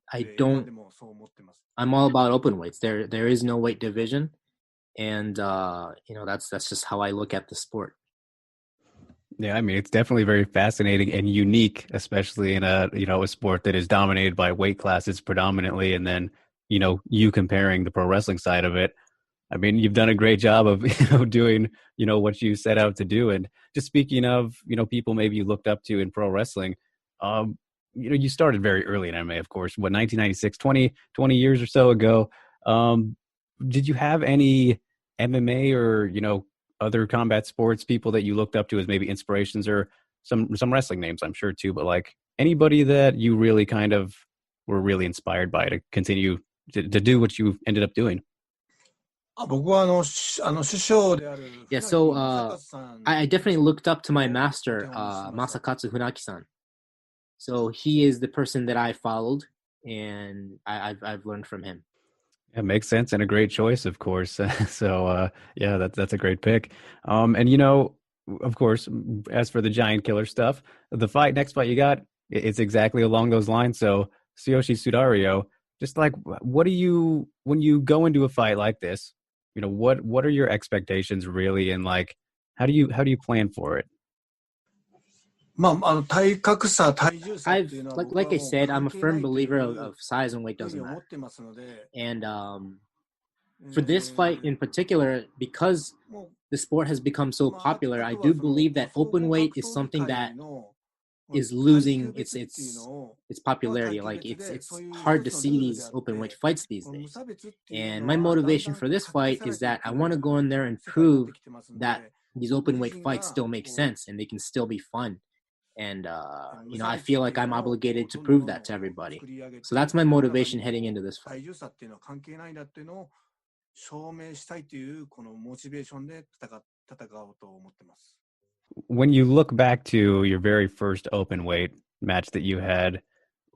I'm all about open weights. There is no weight division, and that's just how I look at the sport.
Yeah, I mean, it's definitely very fascinating and unique, especially in a sport that is dominated by weight classes predominantly, and then you comparing the pro wrestling side of it. I mean, you've done a great job of doing what you set out to do. And just speaking of people maybe you looked up to in pro wrestling, you started very early in MMA, of course. What, 1996, 20 years or so ago. Did you have any MMA or other combat sports people that you looked up to as maybe inspirations, or some wrestling names, I'm sure too, but like anybody that you really kind of were really inspired by to continue to do what you ended up doing?
Yeah, so I definitely looked up to my master, Masakatsu Funaki-san. So he is the person that I followed, and I've learned from him.
It makes sense and a great choice, of course. So yeah, that's a great pick. And of course, as for the Giant Killer stuff, the next fight you got, it's exactly along those lines. So Tsuyoshi Sudario, just like, what do you, when you go into a fight like this, what are your expectations really, and like how do you plan for it?
Like I said, I'm a firm believer of size and weight doesn't matter. And for this fight in particular, because the sport has become so popular, I do believe that open weight is something that is losing its popularity. Like it's hard to see these open weight fights these days. And my motivation for this fight is that I want to go in there and prove that these open weight fights still make sense and they can still be fun. And I feel like I'm obligated to prove that to everybody. So that's my motivation heading into this fight.
When you look back to your very first open weight match that you had,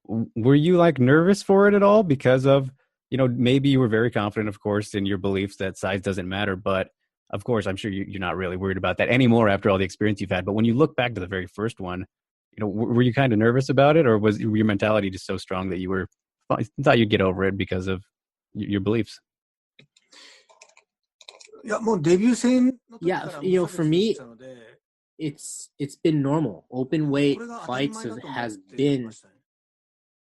were you like nervous for it at all? Because of, maybe you were very confident, of course, in your beliefs that size doesn't matter. But of course, I'm sure you're not really worried about that anymore after all the experience you've had. But when you look back to the very first one, were you kind of nervous about it, or was your mentality just so strong that you thought you'd get over it because of your beliefs?
Yeah, for me, it's been normal. Open weight fights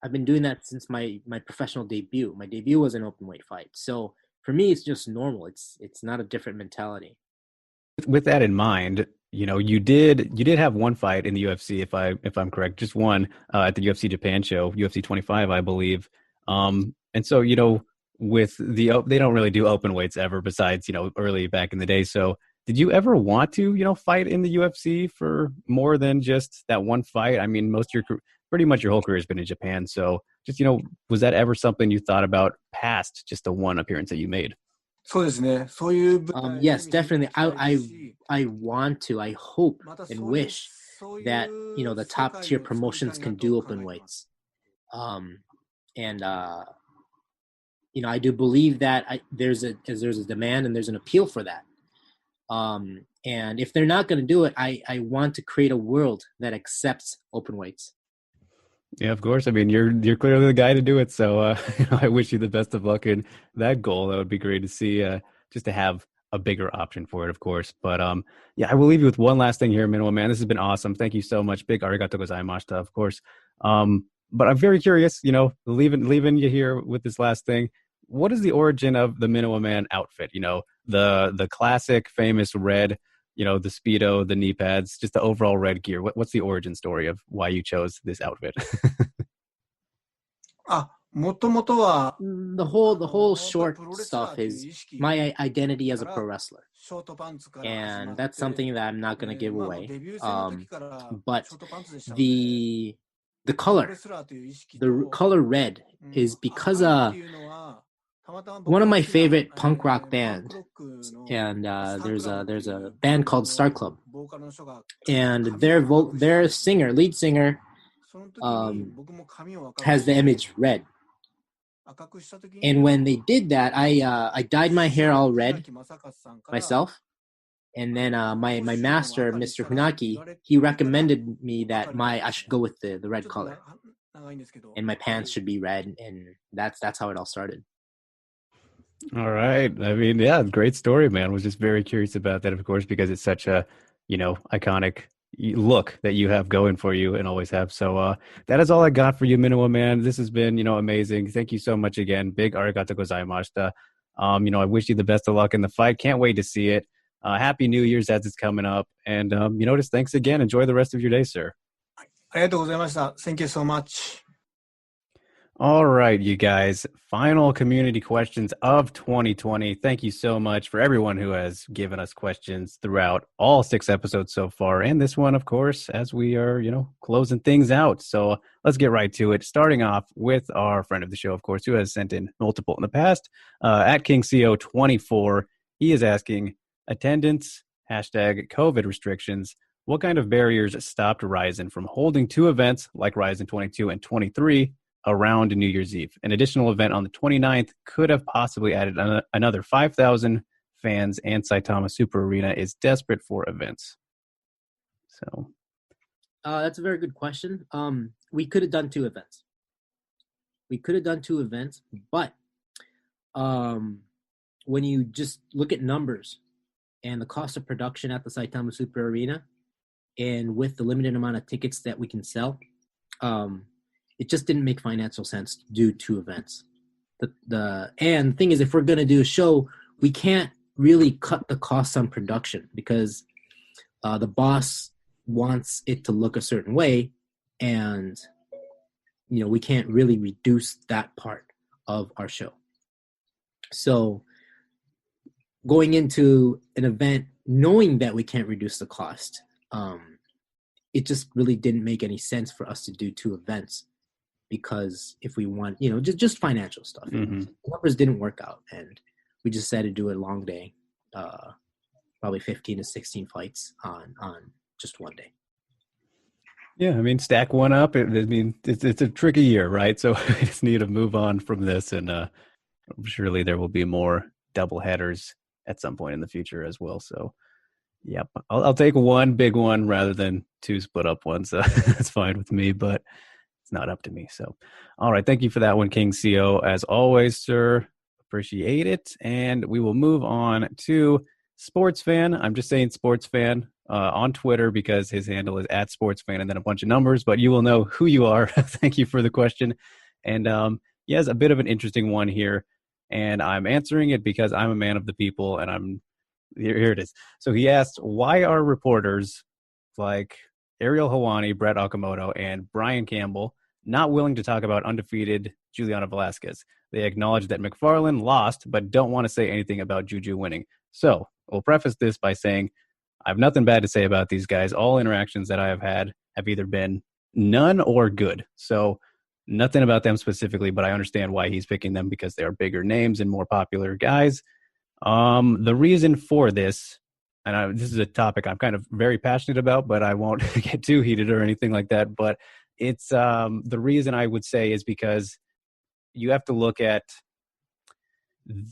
I've been doing that since my professional debut. My debut was an open weight fight. So for me, it's just normal. It's not a different mentality.
With that in mind, you did have one fight in the UFC, if I'm correct, just one at the UFC Japan show, UFC 25, I believe. And so with they don't really do open weights ever, besides early back in the day. So did you ever want to fight in the UFC for more than just that one fight? I mean, pretty much your whole career has been in Japan. So just was that ever something you thought about past just the one appearance that you made?
Yes, definitely. I want to. I hope and wish that, the top tier promotions can do open weights. I do believe that there's a demand and there's an appeal for that. And if they're not going to do it, I want to create a world that accepts open weights.
Yeah, of course. I mean, you're clearly the guy to do it. So I wish you the best of luck in that goal. That would be great to see, just to have a bigger option for it, of course. But yeah, I will leave you with one last thing here, Minimo Man. This has been awesome. Thank you so much. Big arigato gozaimashita, of course. But I'm very curious, leaving you here with this last thing. What is the origin of the Minimo Man outfit? The classic, famous red, the Speedo, the knee pads, just the overall red gear. What's the origin story of why you chose this outfit?
The whole short stuff is my identity as a pro wrestler, and that's something that I'm not going to give away. But the color red is because one of my favorite punk rock bands, and there's a band called Star Club, and their lead singer has the image red. And when they did that, I dyed my hair all red myself. And then my master, Mr. Hunaki, he recommended me that I should go with the red color, and my pants should be red, and that's how it all started.
All right. I mean, yeah, great story, man. Was just very curious about that, of course, because it's such a iconic look that you have going for you and always have. So that is all I got for you, Minimo Man. This has been amazing. Thank you so much again. Big arigato gozaimashita. I wish you the best of luck in the fight. Can't wait to see it. Happy New Year's as it's coming up. And, just thanks again. Enjoy the rest of your day, sir.
Thank you so much.
All right, you guys. Final community questions of 2020. Thank you so much for everyone who has given us questions throughout all 6 episodes so far. And this one, of course, as we are, closing things out. So let's get right to it. Starting off with our friend of the show, of course, who has sent in multiple in the past, at KingCO24. He is asking, attendance, #COVID restrictions. What kind of barriers stopped RIZIN from holding 2 events like RIZIN 22 and 23 around New Year's Eve? An additional event on the 29th could have possibly added another 5,000 fans, and Saitama Super Arena is desperate for events. So
that's a very good question. We could have done 2 events. But when you just look at numbers and the cost of production at the Saitama Super Arena, and with the limited amount of tickets that we can sell, it just didn't make financial sense to do 2 events. And the thing is, if we're going to do a show, we can't really cut the costs on production because the boss wants it to look a certain way, and we can't really reduce that part of our show. So going into an event knowing that we can't reduce the cost, it just really didn't make any sense for us to do 2 events. Because if we want, just financial stuff,
mm-hmm.
Numbers didn't work out, and we just decided to do a long day, probably 15 to 16 fights on just one day.
Yeah, I mean, stack one up. It's a tricky year, right? So we just need to move on from this, and surely there will be more double headers at some point in the future as well. So, yep, I'll take one big one rather than 2 split up ones. That's fine with me, but not up to me. So, all right. Thank you for that one, King CO. As always, sir, appreciate it. And we will move on to Sports Fan. I'm just saying Sports Fan on Twitter because his handle is @SportsFan and then a bunch of numbers, but you will know who you are. Thank you for the question. And he has a bit of an interesting one here, and I'm answering it because I'm a man of the people, and here it is. So he asked, why are reporters like Ariel Helwani, Brett Okamoto, and Brian Campbell not willing to talk about undefeated Juliana Velasquez? They acknowledge that McFarlane lost, but don't want to say anything about Juju winning. So we'll preface this by saying I have nothing bad to say about these guys. All interactions that I have had have either been none or good. So nothing about them specifically, but I understand why he's picking them because they are bigger names and more popular guys. The reason for this and this is a topic I'm kind of very passionate about, but I won't get too heated or anything like that. But it's the reason I would say is because you have to look at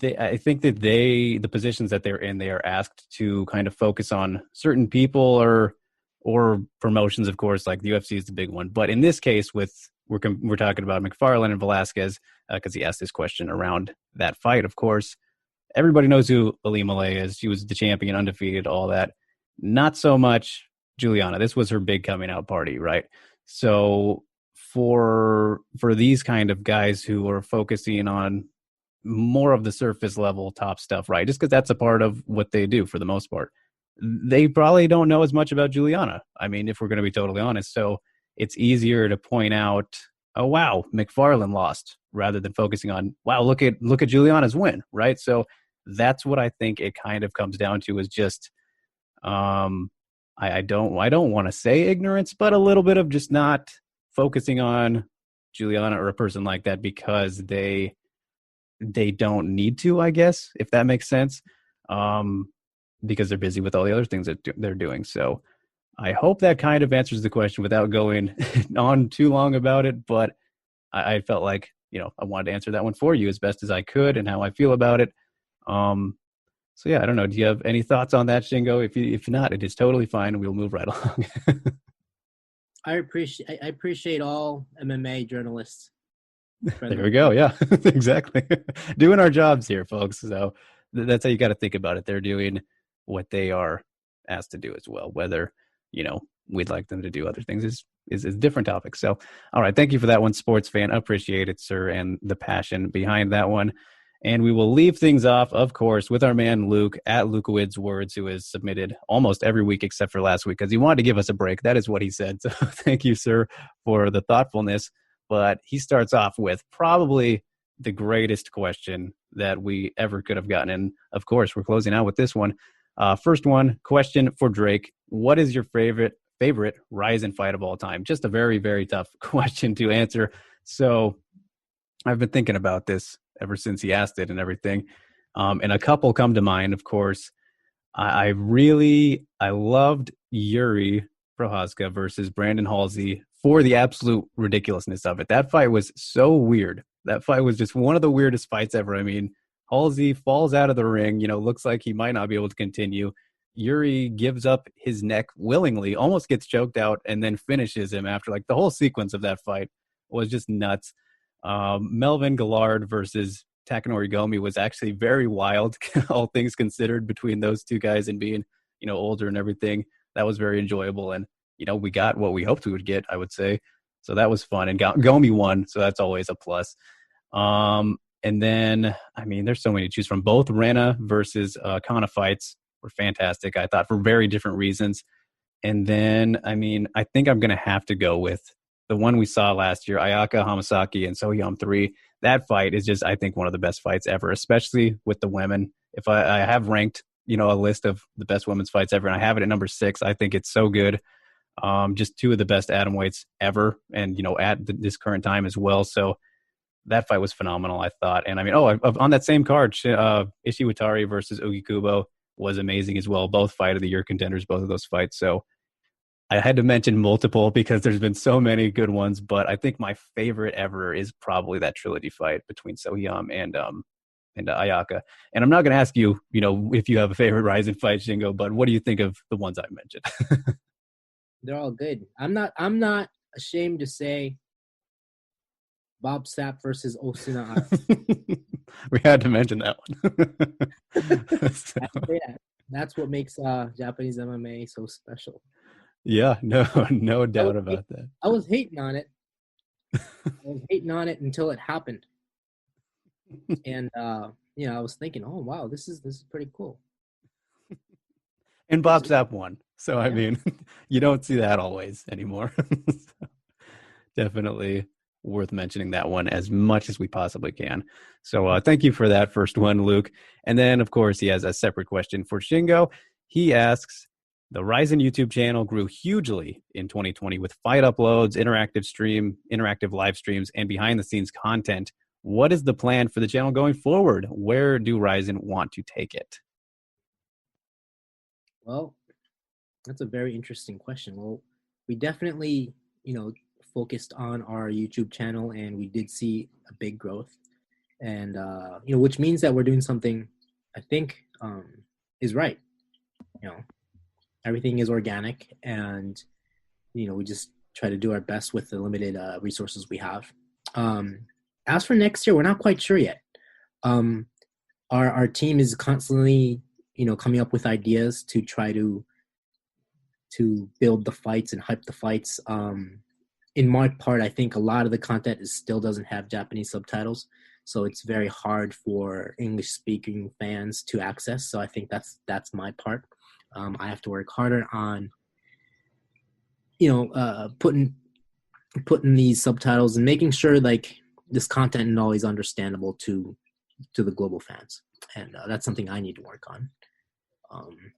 I think that the positions that they're in, they are asked to kind of focus on certain people or promotions, of course, like the UFC is the big one. But in this case, we're talking about McFarlane and Velasquez because he asked this question around that fight. Of course, everybody knows who Ali Malay is. She was the champion, undefeated, all that. Not so much Juliana. This was her big coming out party, right? So for these kind of guys who are focusing on more of the surface level top stuff, right? Just because that's a part of what they do for the most part. They probably don't know as much about Juliana. I mean, if we're going to be totally honest. So it's easier to point out, oh, wow, McFarlane lost rather than focusing on, wow, look at Juliana's win, right? So that's what I think it kind of comes down to is just, I don't want to say ignorance, but a little bit of just not focusing on Juliana or a person like that because they don't need to, I guess, if that makes sense, because they're busy with all the other things that they're doing. So I hope that kind of answers the question without going on too long about it. But I felt like, I wanted to answer that one for you as best as I could and how I feel about it. So yeah, I don't know. Do you have any thoughts on that, Shingo? If not, it is totally fine. We'll move right along.
I appreciate all MMA journalists.
There we go. Yeah, exactly. Doing our jobs here, folks. So that's how you got to think about it. They're doing what they are asked to do as well. Whether, we'd like them to do other things is a different topic. So, all right. Thank you for that one, sports fan. Appreciate it, sir. And the passion behind that one. And we will leave things off, of course, with our man Luke at Lukowitz Words, who has submitted almost every week except for last week because he wanted to give us a break. That is what he said. So thank you, sir, for the thoughtfulness. But he starts off with probably the greatest question that we ever could have gotten. And, of course, we're closing out with this one. First one, question for Drake. What is your favorite RIZIN fight of all time? Just a very, very tough question to answer. So I've been thinking about this ever since he asked it and everything. And a couple come to mind, of course. I loved Yuri Prochazka versus Brandon Halsey for the absolute ridiculousness of it. That fight was so weird. That fight was just one of the weirdest fights ever. I mean, Halsey falls out of the ring, looks like he might not be able to continue. Yuri gives up his neck willingly, almost gets choked out, and then finishes him after. Like, the whole sequence of that fight was just nuts. Melvin Gillard versus Takanori Gomi was actually very wild, all things considered, between those two guys and being, older and everything. That was very enjoyable. And, we got what we hoped we would get, I would say. So that was fun. And Gomi won, so that's always a plus. And then, I mean, there's so many to choose from. Both Rena versus Kanna fights were fantastic, I thought, for very different reasons. And then, I mean, I think I'm going to have to go with the one we saw last year, Ayaka Hamasaki and Sohyam 3. That fight is just, I think, one of the best fights ever, especially with the women. If I have ranked, a list of the best women's fights ever, and I have it at number 6, I think it's so good. Just two of the best atomweights ever, and, at this current time as well. So that fight was phenomenal, I thought. And I mean, on that same card, Ishiwatari versus Ugi Kubo was amazing as well. Both fight of the year contenders, both of those fights. So I had to mention multiple because there's been so many good ones, but I think my favorite ever is probably that trilogy fight between Sohyam and Ayaka. And I'm not going to ask you, if you have a favorite RIZIN fight, Shingo, but what do you think of the ones I mentioned?
They're all good. I'm not ashamed to say Bob Sapp versus Osuna.
We had to mention that one. So.
That's what makes Japanese MMA so special.
Yeah, no doubt about that.
I was hating on it. Until it happened. And I was thinking, oh wow, this is pretty cool.
And Bob Sapp won. So I mean, you don't see that always anymore. So, definitely worth mentioning that one as much as we possibly can. So thank you for that first one, Luke. And then, of course, he has a separate question for Shingo. He asks, the RIZIN YouTube channel grew hugely in 2020 with fight uploads, interactive live streams, and behind-the-scenes content. What is the plan for the channel going forward? Where do RIZIN want to take it?
Well, that's a very interesting question. Well, we definitely, focused on our YouTube channel, and we did see a big growth, and which means that we're doing something, I think, is right. Everything is organic, and we just try to do our best with the limited resources we have. As for next year, we're not quite sure yet. Our team is constantly, coming up with ideas to try to build the fights and hype the fights. In my part, I think a lot of the content still doesn't have Japanese subtitles, so it's very hard for English-speaking fans to access. So I think that's my part. I have to work harder on, putting these subtitles and making sure like this content is always understandable to the global fans, and that's something I need to work on.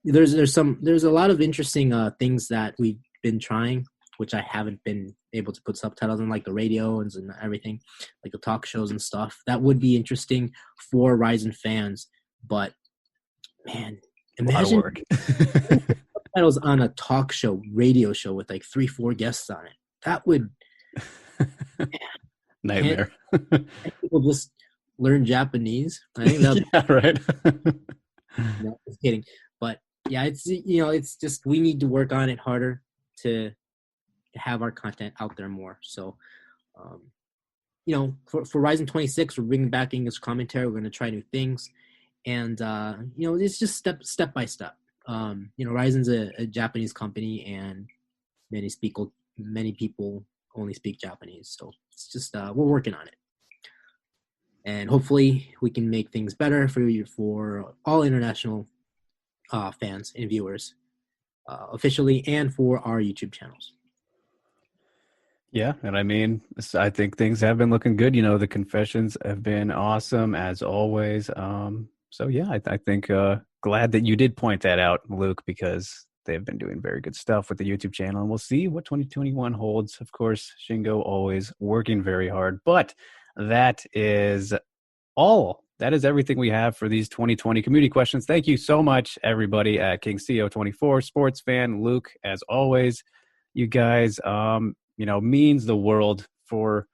There's a lot of interesting things that we've been trying, which I haven't been able to put subtitles in, like the radio and everything, like the talk shows and stuff. That would be interesting for RIZIN fans, but man, imagine subtitles on a talk show, radio show with like 3-4 guests on it. That would
nightmare.
People just learn Japanese. I think that
yeah, right.
No, just kidding. But yeah, it's just we need to work on it harder to have our content out there more. So, for RIZIN 26, we're bringing back English commentary. We're going to try new things, and it's just step by step. RIZIN's a Japanese company, and many people only speak Japanese, so it's just we're working on it, and hopefully we can make things better for all international fans and viewers, officially, and for our YouTube channels.
Yeah, and I mean, I think things have been looking good. The confessions have been awesome as always. So yeah, I think glad that you did point that out, Luke, because they've been doing very good stuff with the YouTube channel, and we'll see what 2021 holds. Of course, Shingo always working very hard, but that is all. That is everything we have for these 2020 community questions. Thank you so much, everybody at King CO24, Sports Fan, Luke, as always. You guys, means the world for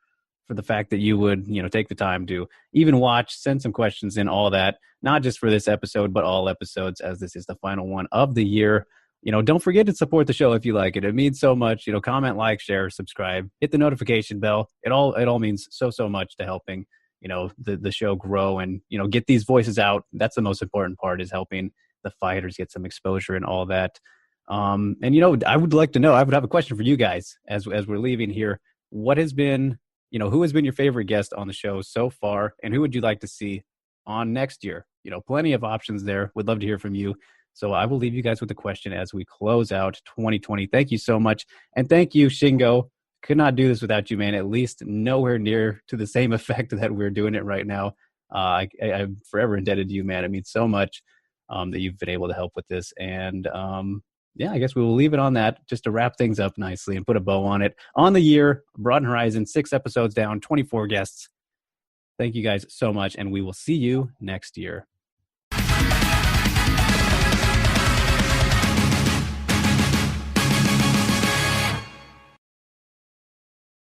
the fact that you would, take the time to even watch, send some questions in, all that, not just for this episode, but all episodes, as this is the final one of the year. Don't forget to support the show if you like it. It means so much. Comment, like, share, subscribe, hit the notification bell. It all means so much to helping, the show grow and, get these voices out. That's the most important part, is helping the fighters get some exposure and all that. And, I would like to know, I would have a question for you guys as we're leaving here. What has been, who has been your favorite guest on the show so far, and who would you like to see on next year? Plenty of options there. Would love to hear from you. So I will leave you guys with a question as we close out 2020. Thank you so much. And thank you, Shingo. Could not do this without you, man. At least nowhere near to the same effect that we're doing it right now. I'm forever indebted to you, man. It means so much that you've been able to help with this. And yeah, I guess we will leave it on that, just to wrap things up nicely and put a bow on it. On the year, Broadened Horizin, 6 episodes down, 24 guests. Thank you guys so much, and we will see you next year.